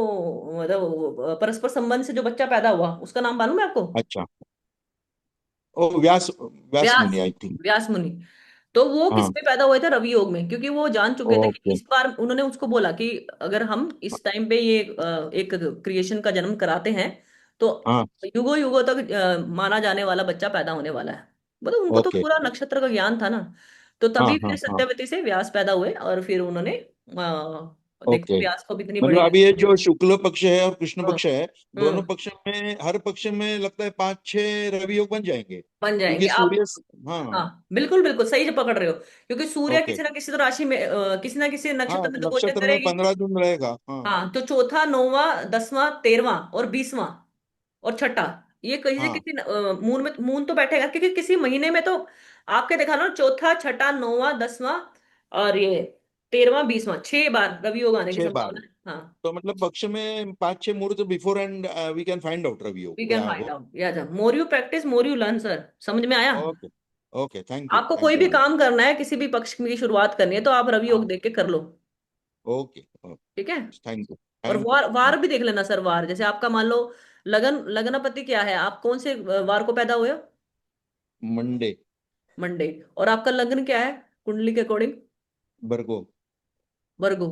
मतलब परस्पर संबंध से जो बच्चा पैदा हुआ, उसका नाम मालूम है आपको। अच्छा। ओ, व्यास व्यास व्यास, मुनि आई थिंक। व्यास मुनि। तो वो किस हाँ। पे पैदा हुए थे, रवि योग में, क्योंकि वो जान चुके थे कि ओके। इस बार, उन्होंने उसको बोला कि अगर हम इस टाइम पे ये एक क्रिएशन का जन्म कराते हैं, तो हाँ। युगों युगों तक माना जाने वाला बच्चा पैदा होने वाला है। मतलब उनको तो ओके। पूरा नक्षत्र का ज्ञान था ना। तो हाँ तभी हाँ फिर हाँ। सत्यवती से व्यास पैदा हुए, और फिर उन्होंने देखो ओके, व्यास को भी इतनी बड़ी। मतलब अभी ये जो शुक्ल पक्ष है और कृष्ण हाँ, पक्ष है, दोनों हम्म, पक्ष में हर पक्ष में लगता है 5-6 रवि योग बन जाएंगे बन क्योंकि जाएंगे आप। सूर्य। हाँ। हाँ बिल्कुल बिल्कुल सही जो पकड़ रहे हो, क्योंकि सूर्य ओके। किसी ना किसी तो राशि में किसी ना किसी हाँ, नक्षत्र में तो गोचर नक्षत्र में करेगी। 15 दिन रहेगा। हाँ हाँ, तो चौथा, नौवां, 10वां, 13वां और 20वां और छठा, ये कहीं से हाँ। किसी मून में, मून तो बैठेगा, क्योंकि किसी महीने में तो आपके देखा ना, चौथा, छठा, नौवां, 10वां और ये 13वां, 20वां, 6 बार रवि योग आने की 6 बार। संभावना है। हाँ, तो मतलब पक्ष में 5-6 muhurat before and we can find out Ravi Yoga we can क्या फाइंड हो। आउट, या more you practice more you learn sir, समझ में आया। ओके। ओके, आपको कोई थैंक यू भी मैम। काम करना है, किसी भी पक्ष की शुरुआत करनी है, तो आप रवि योग हाँ। देख के कर लो। ओके। ठीक है। थैंक यू और थैंक यू। वार वार भी देख लेना सर, वार जैसे आपका मान लो लगनपति क्या है, आप कौन से वार को पैदा हुए हो। मंडे। मंडे। और आपका लग्न क्या है कुंडली के अकॉर्डिंग? वर्गो। वर्गो।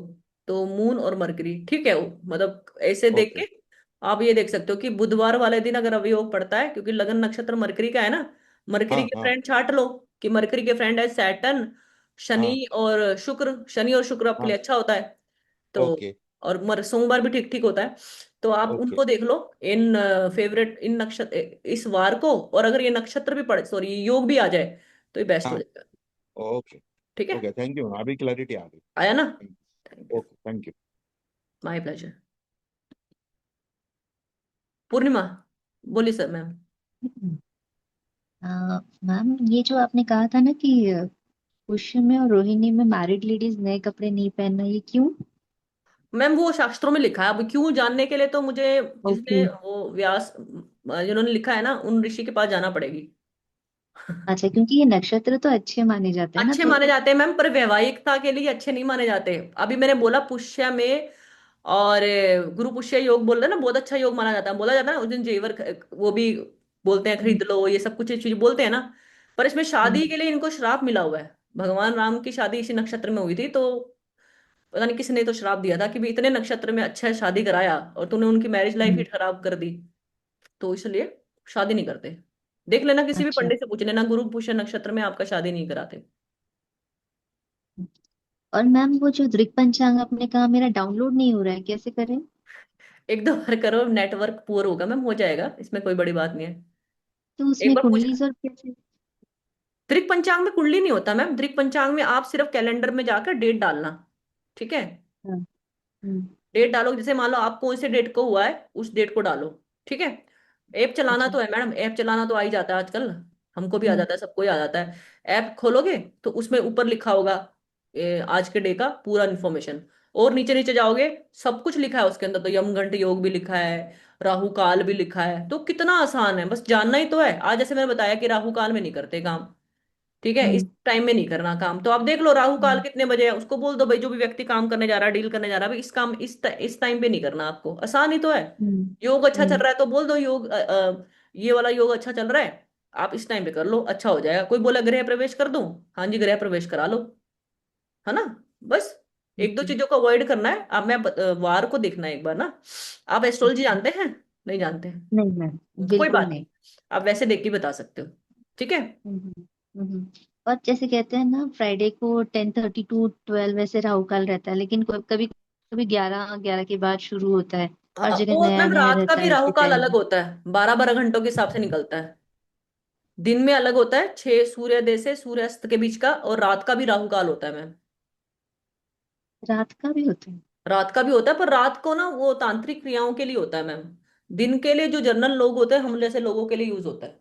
तो मून और मरकरी ठीक है, मतलब ऐसे देख ओके। के आप ये देख सकते हो कि बुधवार वाले दिन अगर अवयोग पड़ता है, क्योंकि लगन नक्षत्र मरकरी का है ना, मरकरी हाँ के हाँ। फ्रेंड छांट लो कि मरकरी के फ्रेंड है सैटर्न, हाँ शनि और शुक्र। शनि और शुक्र आपके हाँ। लिए अच्छा होता है। तो ओके। और सोमवार भी ठीक ठीक होता है। तो आप ओके। उनको देख लो इन फेवरेट इन नक्षत्र इस वार को, और अगर ये नक्षत्र भी पड़े, सॉरी योग भी आ जाए, तो ये बेस्ट हो हाँ। जाएगा। ओके। ठीक है, ओके, थैंक यू, अभी क्लैरिटी आ आया ना? गई। Thank you. Okay, thank you. My pleasure. Purnima, बोलिए सर मैम। मैम, ये जो आपने कहा था ना कि पुष्य में और रोहिणी में मैरिड लेडीज नए कपड़े नहीं पहनना, ये क्यों? मैम वो शास्त्रों में लिखा है, अब क्यों जानने के लिए तो मुझे ओके। जिसने वो व्यास जिन्होंने लिखा है ना, उन ऋषि के पास जाना पड़ेगी। अच्छा, क्योंकि ये नक्षत्र तो अच्छे माने जाते हैं ना, अच्छे तो माने जाते हैं मैम, पर वैवाहिकता के लिए अच्छे नहीं माने जाते। अभी मैंने बोला पुष्य में, और गुरु पुष्य योग बोल रहे हैं ना, बहुत अच्छा योग माना जाता है, बोला जाता है ना उस दिन जेवर वो भी बोलते हैं हम्म, खरीद लो, ये सब कुछ चीज बोलते हैं ना। पर इसमें शादी हम्म, के लिए इनको श्राप मिला हुआ है। भगवान राम की शादी इसी नक्षत्र में हुई थी, तो पता नहीं किसने तो श्राप दिया था कि भी इतने नक्षत्र में अच्छा शादी कराया और तूने उनकी मैरिज लाइफ ही हम्म, खराब कर दी, तो इसलिए शादी नहीं करते। देख लेना, किसी भी अच्छा। पंडित से पूछ लेना, गुरु पुष्य नक्षत्र में आपका शादी नहीं कराते। और मैम, वो जो दृक पंचांग आपने कहा मेरा डाउनलोड नहीं हो रहा है, कैसे करें? एक दो बार करो, नेटवर्क पुअर होगा मैम, हो जाएगा, इसमें कोई बड़ी बात नहीं है। तो एक उसमें बार पूछ। कुंडली और कैसे? दृक पंचांग में कुंडली नहीं होता मैम, दृक पंचांग में आप सिर्फ कैलेंडर में जाकर डेट डालना। ठीक है, हाँ। हम्म। डेट डालो, जैसे मान लो आप कौन से डेट को हुआ है उस डेट को डालो। ठीक है, ऐप चलाना अच्छा। तो है मैडम, ऐप चलाना तो आ ही जाता है आजकल, हमको भी आ हम्म, जाता है, सबको ही आ जाता है। ऐप खोलोगे तो उसमें ऊपर लिखा होगा आज के डे का पूरा इन्फॉर्मेशन, और नीचे नीचे जाओगे, सब कुछ लिखा है उसके अंदर, तो यमगंट योग भी लिखा है, राहु काल भी लिखा है, तो कितना आसान है, बस जानना ही तो है। आज जैसे मैंने बताया कि राहु काल में नहीं करते काम, ठीक है, इस हम्म, टाइम में नहीं करना काम, तो आप देख लो राहु काल हम्म, कितने बजे है, उसको बोल दो भाई जो भी व्यक्ति काम करने जा रहा है, डील करने जा रहा है, भाई इस काम इस टाइम पे नहीं करना, आपको आसान ही तो है। हम्म, योग अच्छा चल हम्म, रहा है तो बोल दो योग ये वाला योग अच्छा चल रहा है, आप इस टाइम पे कर लो, अच्छा हो जाएगा। कोई बोला गृह प्रवेश कर दूं, हाँ जी गृह प्रवेश करा लो, है ना। बस एक दो हम्म। चीजों को अवॉइड करना है। अब मैं वार को देखना है एक बार ना। आप एस्ट्रोलॉजी अच्छा। जानते हैं? नहीं जानते नहीं मैम, हैं तो कोई बिल्कुल बात नहीं, नहीं। आप वैसे देख के बता सकते हो। ठीक है। हम्म, हम्म। और जैसे कहते हैं ना, फ्राइडे को 10:30 to 12 वैसे राहु काल रहता है, लेकिन कभी कभी 11 11 के बाद शुरू होता है। हर हाँ जगह वो नया मैम नया रात का रहता भी है राहु उसके काल टाइम। अलग होता है, 12 12 घंटों के हिसाब से निकलता है। दिन में अलग होता है, 6 सूर्योदय से सूर्यास्त के बीच का, और रात का भी राहु काल होता है मैम। रात का भी होता है? रात का भी होता है, पर रात को ना वो तांत्रिक क्रियाओं के लिए होता है मैम। दिन के लिए जो जनरल लोग होते हैं, हम जैसे लोगों के लिए यूज होता है।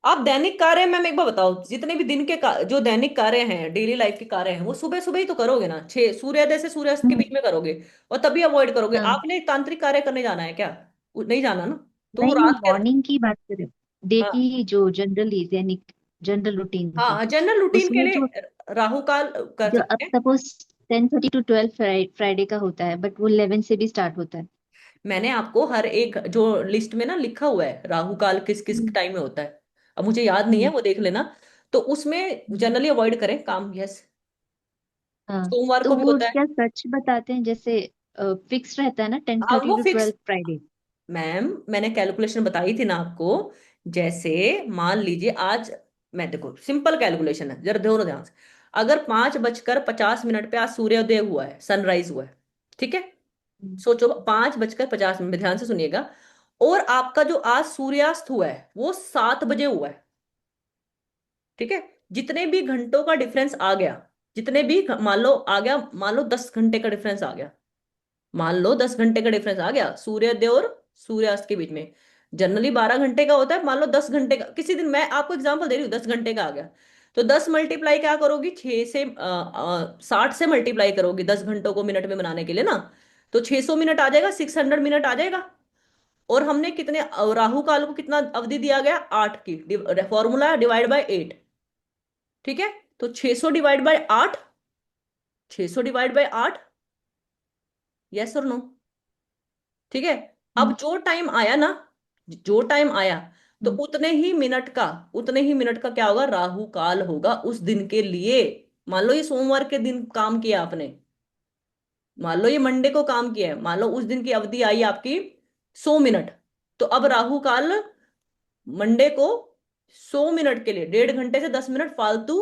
आप दैनिक कार्य, मैम एक बार बताओ, जितने भी दिन के जो दैनिक कार्य हैं, डेली लाइफ के कार्य हैं, वो सुबह सुबह ही तो करोगे ना, 6 सूर्योदय से सूर्यास्त के हम्म, बीच में करोगे, और तभी अवॉइड करोगे। हाँ। आपने तांत्रिक कार्य करने जाना है क्या? नहीं जाना ना, तो वो नहीं, रात के। मॉर्निंग की बात करें, डे हाँ की जो जनरली दैनिक जनरल रूटीन की, हाँ, जनरल रूटीन के उसमें जो लिए राहु काल कर जो अब सकते हैं। सपोज 10:30 to 12 फ्राइडे का होता है, बट वो 11 से भी स्टार्ट होता है। मैंने आपको हर एक जो लिस्ट में ना लिखा हुआ है राहु काल किस किस हम्म, टाइम में होता है, अब मुझे याद नहीं है, हम्म, वो देख लेना। तो उसमें हम्म। जनरली अवॉइड करें काम, यस। हाँ, सोमवार तो को भी वो होता है। क्या सच बताते हैं? जैसे फिक्स रहता है ना, टेन हाँ थर्टी वो two fix. Twelve Friday ma'am मैंने कैलकुलेशन बताई थी ना आपको, जैसे मान लीजिए आज, मैं देखो सिंपल कैलकुलेशन है, जरा ध्यान ध्यान से। अगर 5:50 पे आज सूर्योदय हुआ है, सनराइज हुआ है, ठीक है, सोचो 5:50 ध्यान से सुनिएगा, और आपका जो आज सूर्यास्त हुआ है वो 7 बजे हुआ है, ठीक है, जितने भी घंटों का डिफरेंस आ गया, जितने भी मान लो आ गया, मान लो 10 घंटे का डिफरेंस आ गया, मान लो 10 घंटे का डिफरेंस आ गया सूर्योदय और सूर्यास्त के बीच में। जनरली 12 घंटे का होता है, मान लो 10 घंटे का, किसी दिन मैं आपको एग्जांपल दे रही हूँ, 10 घंटे का आ गया, तो 10 मल्टीप्लाई क्या करोगी, 60 से मल्टीप्लाई करोगी 10 घंटों को मिनट में बनाने के लिए ना, तो 600 मिनट आ जाएगा, 600 मिनट आ जाएगा। और हमने कितने राहु काल को कितना अवधि दिया गया, 8 की, फॉर्मूला डिवाइड बाय 8। ठीक है, तो 600 divide by 8, 600 divide by 8, yes और नो। ठीक है, अब जो टाइम आया ना, जो टाइम आया, तो उतने ही मिनट का क्या होगा, राहु काल होगा उस दिन के लिए। मान लो ये सोमवार के दिन काम किया आपने, मान लो ये मंडे को काम किया है, मान लो उस दिन की अवधि आई आपकी 100 मिनट, तो अब राहु काल मंडे को 100 मिनट के लिए 1.5 घंटे से 10 मिनट फालतू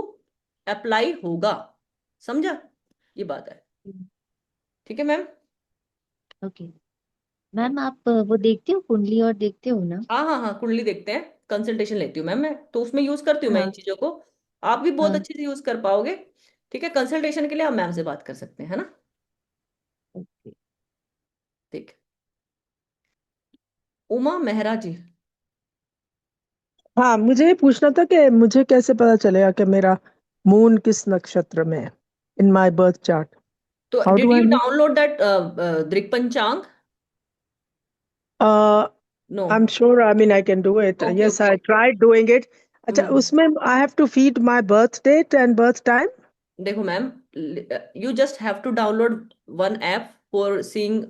अप्लाई होगा। समझा, ये बात है। ठीक है मैम। ओके। मैम आप वो देखते हो, कुंडली और देखते हो ना? हाँ हाँ हाँ, कुंडली देखते हैं, कंसल्टेशन लेती हूँ मैम, मैं तो उसमें यूज करती हूँ मैं इन हाँ चीजों को। आप भी बहुत हाँ। अच्छे से यूज कर पाओगे। ठीक है, कंसल्टेशन के लिए आप मैम से बात कर सकते हैं, है ना। ओके। ठीक है। उमा मेहरा जी। हाँ, मुझे ये पूछना था कि मुझे कैसे पता चलेगा कि मेरा मून किस नक्षत्र में है इन माय बर्थ चार्ट। तो how did do I you know? Download that दृक्पंचांग? No. I am sure, I mean I can do it. Okay yes, okay. I tried doing it. अच्छा, उसमें आई have to feed my birth date and birth time? देखो ma'am, you just have to download one app for seeing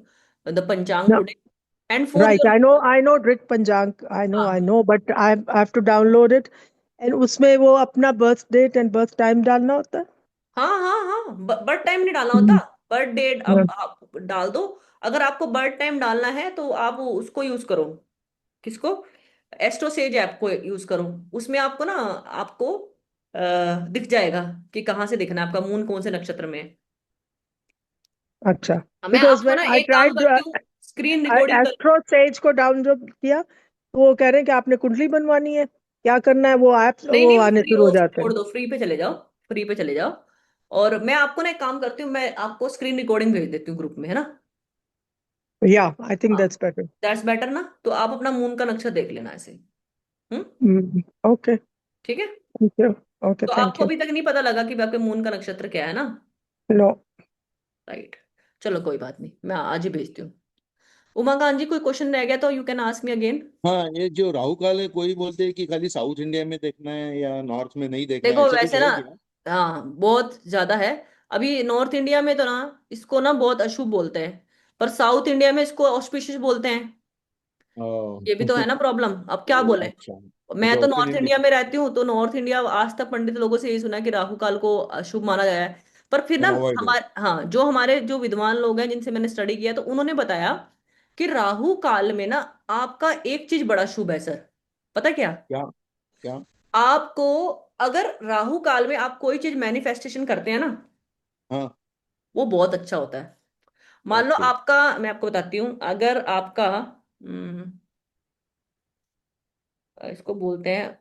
the पंचांग no, today and for right. Your. I know Drigh पंचांग, आई हाँ no, but I have to download it. And उसमें वो अपना birth date and birth time डालना होता है? हाँ हाँ हाँ, बर्थ टाइम नहीं डालना होता, हम्म, बर्थ डेट हाँ, अब आप डाल दो। अगर आपको बर्थ टाइम डालना है तो आप उसको यूज करो। किसको? एस्ट्रोसेज ऐप को यूज करो। उसमें आपको ना, आपको दिख जाएगा कि कहाँ से दिखना है आपका मून कौन से नक्षत्र में है। अच्छा। मैं बिकॉज आपको व्हेन ना आई एक काम ट्राइड करती हूँ, स्क्रीन रिकॉर्डिंग कर। एस्ट्रो सेज को डाउनलोड किया तो वो कह रहे हैं कि आपने कुंडली बनवानी है, क्या करना है, वो ऐप नहीं वो नहीं, वो आने फ्री, शुरू हो वो जाते छोड़ हैं। दो, फ्री पे चले जाओ, फ्री पे चले जाओ। और मैं आपको ना एक काम करती हूँ, मैं आपको स्क्रीन रिकॉर्डिंग भेज देती हूँ ग्रुप में, है ना। या, आई थिंक हाँ, दैट्स बेटर। दैट्स बेटर ना, तो आप अपना मून का नक्शा देख लेना ऐसे। हम्म। ओके, ठीक है। Thank you. ओके, तो थैंक आपको यू। अभी तक नहीं पता लगा कि आपके मून का नक्षत्र क्या है ना। नो। राइट। चलो कोई बात नहीं, मैं आज ही भेजती हूँ। उमाकांत जी, कोई क्वेश्चन रह गया तो you can ask me again. हाँ, ये जो राहु काल है, कोई बोलते हैं कि खाली साउथ इंडिया में देखना है या नॉर्थ में नहीं देखना है, देखो ऐसा कुछ वैसे ना, है क्या? हाँ बहुत ज्यादा है। अभी नॉर्थ इंडिया में तो ना इसको ना बहुत अशुभ बोलते हैं, पर साउथ इंडिया में इसको ऑस्पिशियस बोलते हैं। ओ, ये भी तो है ना प्रॉब्लम, अब क्या बोले। अच्छा। मैं अच्छा, तो नॉर्थ ओपिनियन इंडिया में डिफरेंस है। रहती हूँ, तो नॉर्थ इंडिया आज तक पंडित लोगों से यही सुना है कि राहु काल को अशुभ माना गया है। पर फिर ना एंड अवॉइड इट। हमारे, हाँ जो विद्वान लोग हैं जिनसे मैंने स्टडी किया, तो उन्होंने बताया कि राहु काल में ना आपका एक चीज बड़ा शुभ है सर। पता क्या? क्या? क्या? आपको, अगर राहु काल में आप कोई चीज मैनिफेस्टेशन करते हैं ना, हाँ। वो बहुत अच्छा होता है। मान लो ओके। आपका, मैं आपको बताती हूँ, अगर आपका इसको बोलते हैं,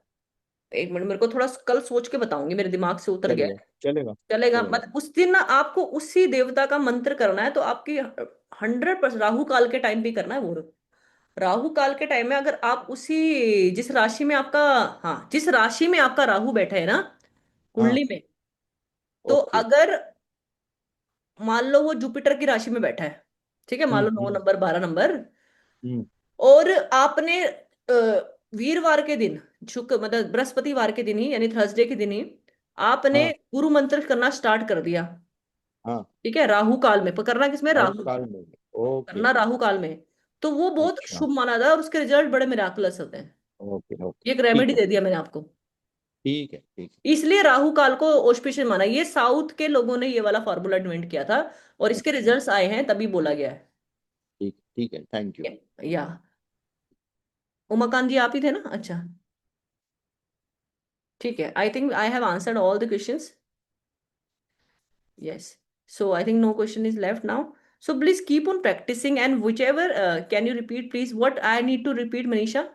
एक मिनट मेरे को थोड़ा कल सोच के बताऊंगी, मेरे दिमाग से उतर गया चलेगा। है। चलेगा। चलेगा, चलेगा। मतलब उस दिन ना आपको उसी देवता का मंत्र करना है, तो आपकी 100% राहु काल के टाइम पे करना है वो। राहु काल के टाइम में अगर आप उसी, जिस राशि में आपका, हाँ जिस राशि में आपका राहु बैठा है ना हाँ। कुंडली में, तो ओके। अगर मान लो वो जुपिटर की राशि में बैठा है, ठीक है, मान लो 9 नंबर 12 नंबर, हम्म। और आपने वीरवार के दिन, शुक्र मतलब बृहस्पतिवार के दिन ही, यानी थर्सडे के दिन ही आपने हाँ। गुरु मंत्र करना स्टार्ट कर दिया, हाँ। ठीक है, राहु काल में, पर करना किसमें, राहु राहु, काल में। ओके। करना राहु काल में, तो वो बहुत अच्छा। शुभ माना जाता है और उसके रिजल्ट बड़े मिराकुलस होते हैं। ओके। ओके। ये एक ठीक रेमेडी है। दे दिया मैंने आपको। ठीक है। ठीक इसलिए राहु काल को ऑस्पिशियस माना, ये साउथ के लोगों ने ये वाला फॉर्मूला इन्वेंट किया था, और है। इसके अच्छा। रिजल्ट्स आए हैं तभी बोला गया है। ठीक। ठीक है, थैंक यू। या उमाकांत जी आप ही थे ना, अच्छा। ठीक है, I think I have answered all the questions. Yes. So I think no question is left now. So please keep on practicing, and whichever, can you repeat please what I need to repeat, Manisha?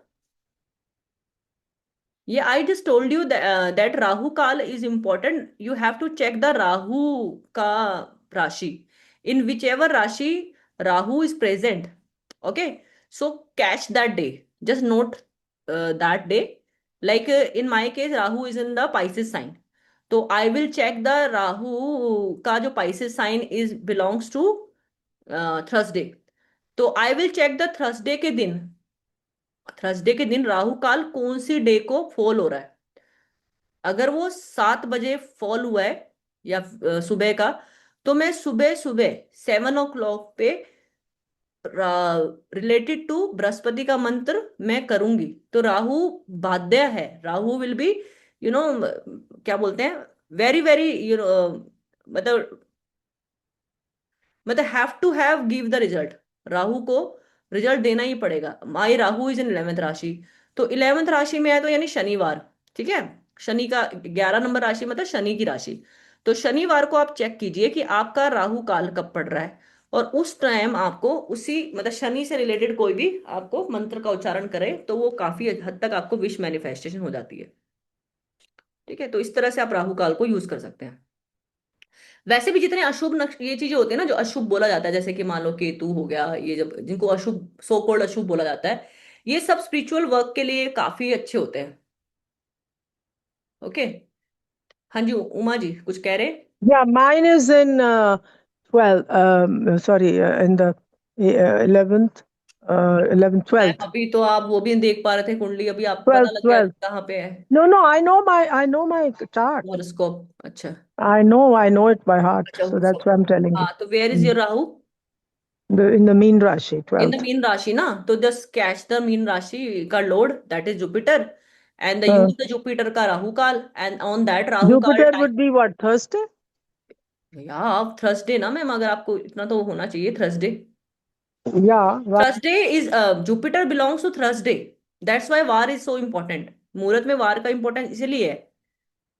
Yeah, I just told you that Rahu Kal is important. You have to check the Rahu ka Rashi. In whichever Rashi Rahu is present. Okay. So catch that day. Just note that day. Like in my case, Rahu is in the Pisces sign. So I will check the Rahu ka jo Pisces sign is belongs to Thursday. तो I will check the Thursday के दिन राहु काल कौन सी day को fall हो रहा है। अगर वो 7 बजे फॉल हुआ है या सुबह का, तो मैं सुबह सुबह 7 o'clock पे रिलेटेड टू बृहस्पति का मंत्र मैं करूंगी, तो राहु बाध्य है, Rahu will be you know क्या बोलते हैं, वेरी वेरी मतलब have to have give the result, Rahu को रिजल्ट देना ही पड़ेगा। माई राहु इज इन 11th राशि, तो 11th राशि में है तो यानी शनिवार, ठीक है, शनि का 11 नंबर राशि मतलब शनि की राशि। तो शनिवार को आप चेक कीजिए कि आपका राहु काल कब पड़ रहा है, और उस टाइम आपको उसी मतलब शनि से रिलेटेड कोई भी आपको मंत्र का उच्चारण करे तो वो काफी हद तक आपको विश मैनिफेस्टेशन हो जाती है। ठीक है, तो इस तरह से आप राहु काल को यूज कर सकते हैं। वैसे भी जितने अशुभ नक्ष ये चीजें होती है ना जो अशुभ बोला जाता है, जैसे कि मान लो केतु हो गया, ये जब जिनको अशुभ सो कॉल्ड अशुभ बोला जाता है, ये सब स्पिरिचुअल वर्क के लिए काफी अच्छे होते हैं। ओके। हाँ जी, उमा जी कुछ कह रहे? Yeah, mine is in 12, sorry, in the 11th, 11th, मैं 12th, अभी तो आप वो भी नहीं देख पा रहे थे कुंडली, अभी आप पता 12th, लग गया 12th. कहाँ पे है No, no, I know my chart. Horoscope? अच्छा। I know it by heart. अच्छा So that's why I'm telling you. हाँ, तो where is Mm. Your Rahu? In the mean Rashi, in the 12th. Meen rashi ना, तो just catch the Meen rashi का lord, that is Jupiter, and Uh, use the Jupiter का Rahu kaal, and on that Rahu kaal Jupiter time. would be what, Thursday? या आप Thursday ना ma'am, अगर आपको इतना तो होना चाहिए Thursday. Yeah, right. Thursday is Jupiter belongs to Thursday, that's why वार इज सो इम्पोर्टेंट, मुहूर्त में वार का इंपॉर्टेंस इसीलिए है।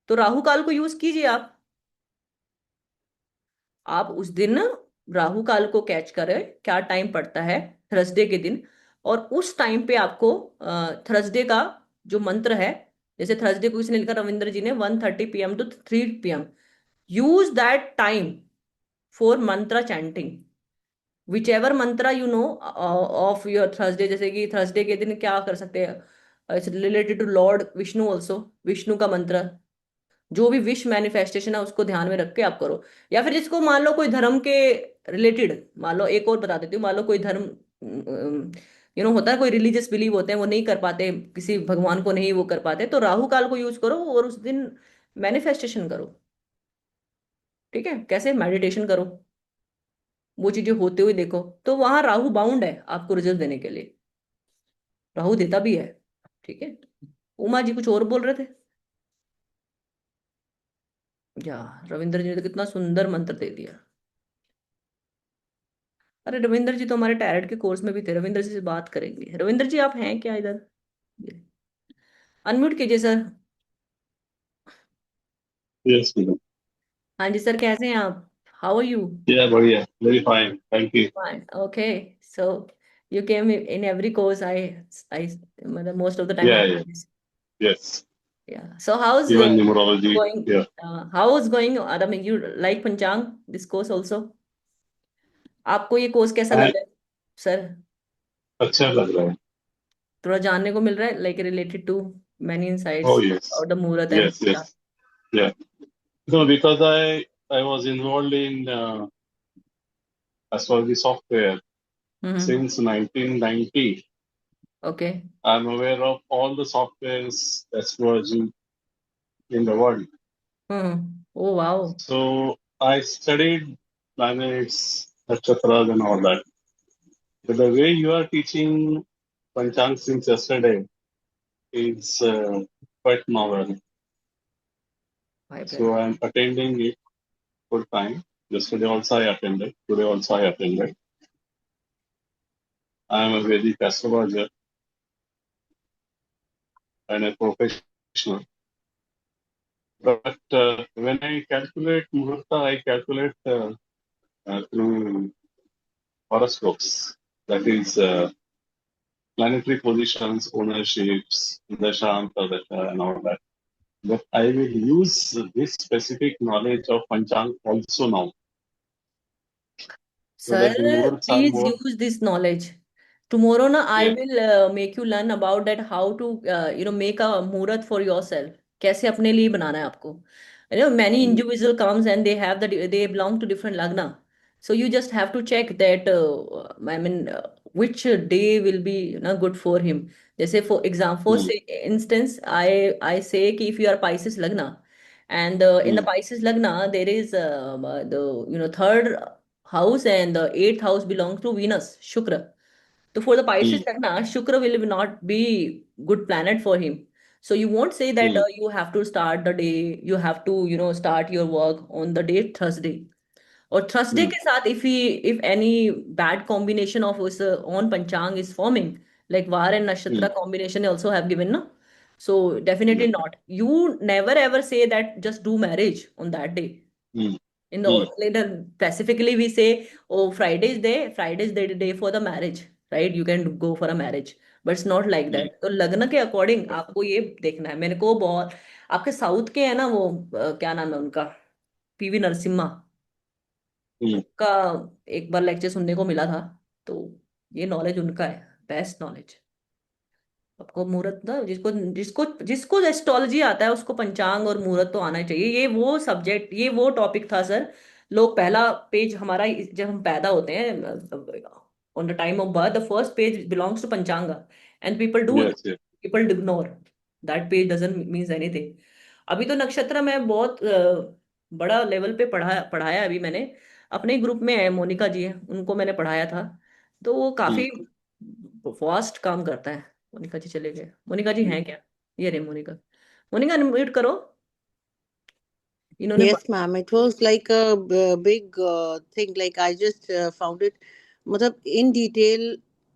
तो राहु काल को यूज कीजिए आप उस दिन राहु काल को कैच करें, क्या टाइम पड़ता है थर्सडे के दिन, और उस टाइम पे आपको थर्सडे का जो मंत्र है, जैसे थर्सडे को इसने लिखा रविंद्र जी ने 1:30 PM to 3 PM, use that time for mantra chanting, whichever mantra you know of your Thursday. जैसे कि थर्सडे के दिन क्या कर सकते हैं, it's related to lord Vishnu also, Vishnu का मंत्र, जो भी विश मैनिफेस्टेशन है उसको ध्यान में रख के आप करो। या फिर जिसको मान लो कोई धर्म के रिलेटेड, मान लो एक और बता देती हूँ, मान लो कोई धर्म होता है, कोई रिलीजियस बिलीव होते हैं वो नहीं कर पाते, किसी भगवान को नहीं वो कर पाते, तो राहु काल को यूज करो और उस दिन मैनिफेस्टेशन करो। ठीक है, कैसे? मेडिटेशन करो, वो चीजें होते हुए देखो, तो वहां राहु बाउंड है आपको रिजल्ट देने के लिए, राहु देता भी है। ठीक है। उमा जी कुछ और बोल रहे थे? या रविंद्र जी ने तो कितना सुंदर मंत्र दे दिया। अरे रविंद्र जी तो हमारे टैरेट के कोर्स में भी थे, रविंद्र जी से बात करेंगे। रविंद्र जी आप हैं क्या इधर? अनम्यूट कीजिए सर। Yes, madam. हाँ जी सर, कैसे हैं आप? How are you? Yeah, बढ़िया. Very fine. Thank you. Fine, okay. So you came in every course, I मतलब most of the time Yeah, I. yeah. Yes. Yeah, so how's Even numerology. going, Yeah. how is going, I mean you like Panchang, this course also? आपको ये course कैसा And लग रहा है sir? अच्छा लग रहा है. थोड़ा जानने को मिल रहा है, like related to many Oh insights yes. और the muhurat and Yes, yes. Yeah. No, because I was involved in astrology software since 1990. Okay. I'm aware of all the softwares astrology in the world. Oh wow. So I studied planets, nakshatras, and all that. But the way you are teaching Panchang since yesterday is quite novel. भाई So I'm attending it full time. Yesterday also I attended. Today also I attended. I am a Vedic astrologer and a professional. But when I calculate Muhurta, I calculate through horoscopes. That is planetary positions, ownerships, Dasha, Antardasha, and all that. But I will use this specific knowledge of Panchang also now, so Sir, that the Muhurts are please more. use this knowledge. Tomorrow, na, I Yeah. will make you learn about that how to make a murat for yourself. कैसे अपने लिए बनाना है आपको. Many individual comes and they have they belong to different lagna. So you just have to check that I mean which day will be good for him. जैसे for example, for Mm. say, instance, I say कि if you are Pisces lagna, and in the Mm. Pisces lagna there is the third house, and the eighth house belongs to Venus, Shukra. So for the Pisces Lagna, Shukra will not be good planet for him. So you won't say that you have to start the day, you have to, start your work on the day Thursday. और Thursday के साथ if any bad combination of us on Panchang is forming, like Var and Nakshatra combination also have given, no? So definitely not. You never ever say that just do marriage on that day. In the later specifically we say, oh, Friday is the day for the marriage, right? You can go for a marriage, but it's not like that. तो लग्न के according आपको ये देखना है। मेरे को बहुत आपके साउथ के है ना वो क्या नाम है उनका, पीवी नरसिम्हा का एक बार लेक्चर सुनने को मिला था, तो ये नॉलेज उनका है, बेस्ट नॉलेज। आपको मुहूर्त ना, जिसको जिसको जिसको एस्ट्रोलॉजी आता है उसको पंचांग और मुहूर्त तो आना चाहिए। ये वो सब्जेक्ट, ये वो टॉपिक था सर। लोग पहला पेज हमारा जब हम पैदा होते हैं, on the time of birth the first page belongs to panchang, and Yes, yes. People ignore that page, doesn't means anything. अभी तो नक्षत्र में बहुत बड़ा लेवल पे पढ़ाया अभी मैंने अपने ग्रुप में है, मोनिका जी है, उनको मैंने पढ़ाया था, तो वो काफी फास्ट काम करता है। मोनिका जी चले गए, मोनिका जी हैं क्या? ये रहे मोनिका। मोनिका अनम्यूट करो, इन्होंने Yes, ma'am. It was like a big thing. Like I just found it. Matlab, in detail,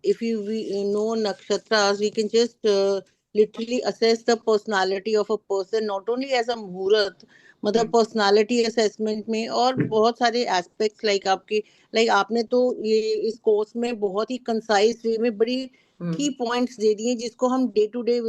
if we know nakshatras, we can just literally assess the personality of a person, not only as a muhurat, मतलब personality assessment में और बहुत सारे aspects like आपके like आपने तो ये इस कोर्स में बहुत ही कंसाइज वे में बड़ी की पॉइंट्स दे दिए जिसको हम डे टू डे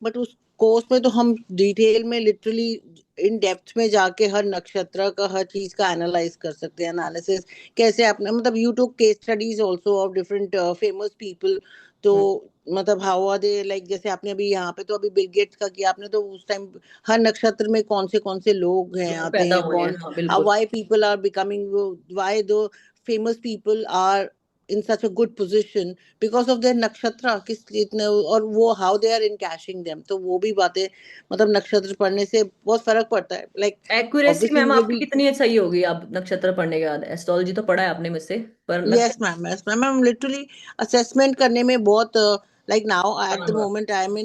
बट उस कोर्स में तो हम डिटेल में लिटरली इन डेप्थ में जाके हर नक्षत्र का हर चीज का एनालाइज कर सकते हैं। एनालिसिस कैसे आपने मतलब you too case studies also of different famous people, तो मतलब हाउ आर दे लाइक जैसे आपने अभी यहाँ पे तो अभी बिल गेट्स का किया आपने, तो उस टाइम हर नक्षत्र में कौन से लोग हैं आते पैदा हैं हुए हैं, बॉर्न, हाँ बिल्कुल। Why people are becoming, why the famous people are in such a good position because of their nakshatra किस इतने और वो how they are encashing them, तो वो भी बातें मतलब नक्षत्र पढ़ने से बहुत फर्क पड़ता है लाइक एक्यूरेसी ऑब्वियसली मैम मे आपकी बी। कितनी सही होगी आप नक्षत्र पढ़ने के बाद? एस्ट्रोलॉजी तो पढ़ा है आपने मुझसे, पर Yes, ma'am. Yes, ma'am. I'm literally assessment करने में बहुत like now at the हाँ, moment I'm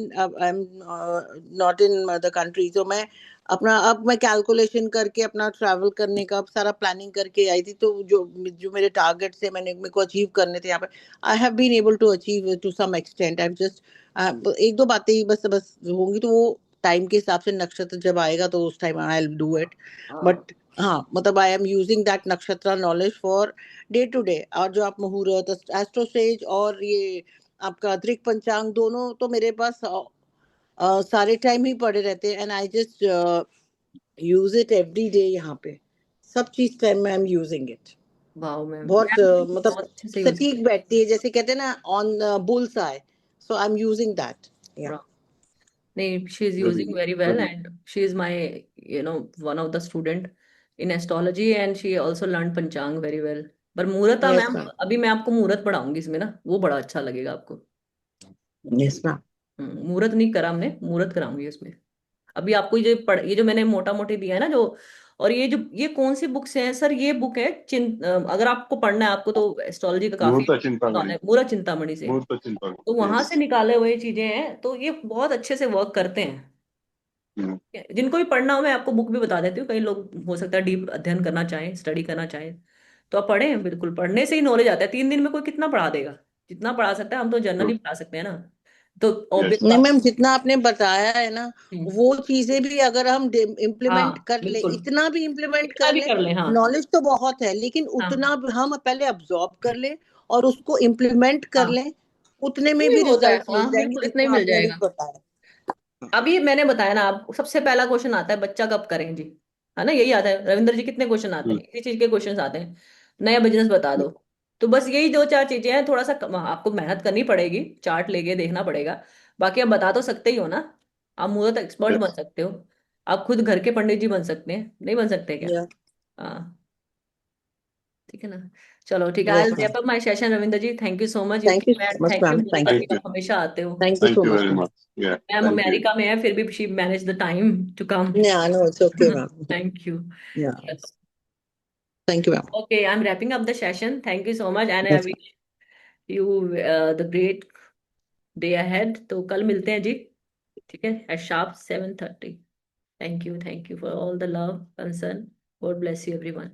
not in the country, so मैं अपना अब मैं कैलकुलेशन करके अपना ट्रैवल करने का अब सारा प्लानिंग करके आई थी, तो जो जो मेरे टारगेट्स है मैंने मेरे को अचीव करने थे यहाँ पे I have been able to achieve to some extent. I just एक दो बातें ही बस बस होंगी, तो वो टाइम के हिसाब से नक्षत्र जब आएगा तो उस time I will do it. But हाँ मतलब I am using that nakshatra knowledge for day to day. और जो आप मुहूर्त एस्ट्रोसेज और ये आपका दृक पंचांग दोनों तो मेरे पास सारे टाइम ही पड़े रहते हैं and I just use it every day. यहाँ पे सब चीज टाइम में आई am using it. Wow ma'am, बहुत मतलब बहुत अच्छे से यूज सटीक बैठती है जैसे कहते हैं ना on bulls I, so I am using that. या नहीं, she is Very using good. very well, Very and she is my, one of the student in astrology, and she also learned पंचांग very well. पर मुहूर्त yes ma'am, ma'am. अभी मैं आपको मुहूर्त पढ़ाऊंगी इसमें ना, वो बड़ा अच्छा लगेगा आपको। Yes ma'am. मुहूर्त नहीं करा हमने, मुहूर्त कराऊंगी उसमें। अभी आपको ये जो मैंने मोटा मोटी दिया है ना जो, और ये कौन सी बुक्स हैं सर? ये बुक है अगर आपको पढ़ना है आपको तो एस्ट्रोलॉजी का काफी Muhurta Chintamani. नॉलेज, मुहूर्त चिंतामणि से, Muhurta Chintamani. तो वहां से Yes. निकाले हुए चीजें हैं, तो ये बहुत अच्छे से वर्क करते हैं। Hmm. जिनको भी पढ़ना हो मैं आपको बुक भी बता देती हूँ, कई लोग हो सकता है डीप अध्ययन करना चाहें, स्टडी करना चाहें, तो आप पढ़ें। बिल्कुल पढ़ने से ही नॉलेज आता है। 3 दिन में कोई कितना पढ़ा देगा? जितना पढ़ा सकता है, हम तो जनरली True. पढ़ा सकते हैं ना, तो Yes. ऑब्वियस नहीं बात। मैम जितना आपने बताया है ना वो चीजें भी अगर हम इम्प्लीमेंट हाँ कर ले, बिल्कुल, इतना भी इम्प्लीमेंट कितना कर भी ले, कर ले, हाँ नॉलेज तो बहुत है लेकिन हाँ उतना हम पहले अब्सॉर्ब कर ले और उसको इम्प्लीमेंट कर हाँ, ले, उतने में नहीं भी होता है, रिजल्ट्स मिल हाँ जाएंगे बिल्कुल, इतना ही जितना मिल आपने अभी जाएगा। बताया। अभी मैंने बताया ना, आप सबसे पहला क्वेश्चन आता है बच्चा कब करें जी, है ना? यही आता है रविंद्र जी, कितने क्वेश्चन आते Hmm. हैं इसी चीज के? क्वेश्चन आते हैं नया बिजनेस बता दो। तो बस यही 2-4 चीजें हैं, थोड़ा सा आपको मेहनत करनी पड़ेगी, चार्ट लेके देखना पड़ेगा। बाकी आप बता तो सकते ही हो ना, आप मुहूर्त एक्सपर्ट बन Yes. सकते हो, आप खुद घर के पंडित जी बन सकते हैं, नहीं बन सकते क्या? या हाँ, ठीक है ना? चलो ठीक है, I yes will ma'am. Wrap up my session. Ravindra ji, thank you so much, you thank you came, so and much thank you ma'am. Monika thank ji, Thank you. you. आप हमेशा आते हो। Thank you Thank so you much very ma'am. much. Yeah. Ma'am Thank you. America में है, फिर भी she manage the time to come. या no it's okay ma'am. Thank you. या Thank you, ma'am. Okay, I'm wrapping up the session. Thank you so much, and I Yes, ma'am. wish you the great day ahead. तो कल मिलते हैं जी, ठीक है, at sharp 7:30. Thank you for all the love, concern. God bless you, everyone.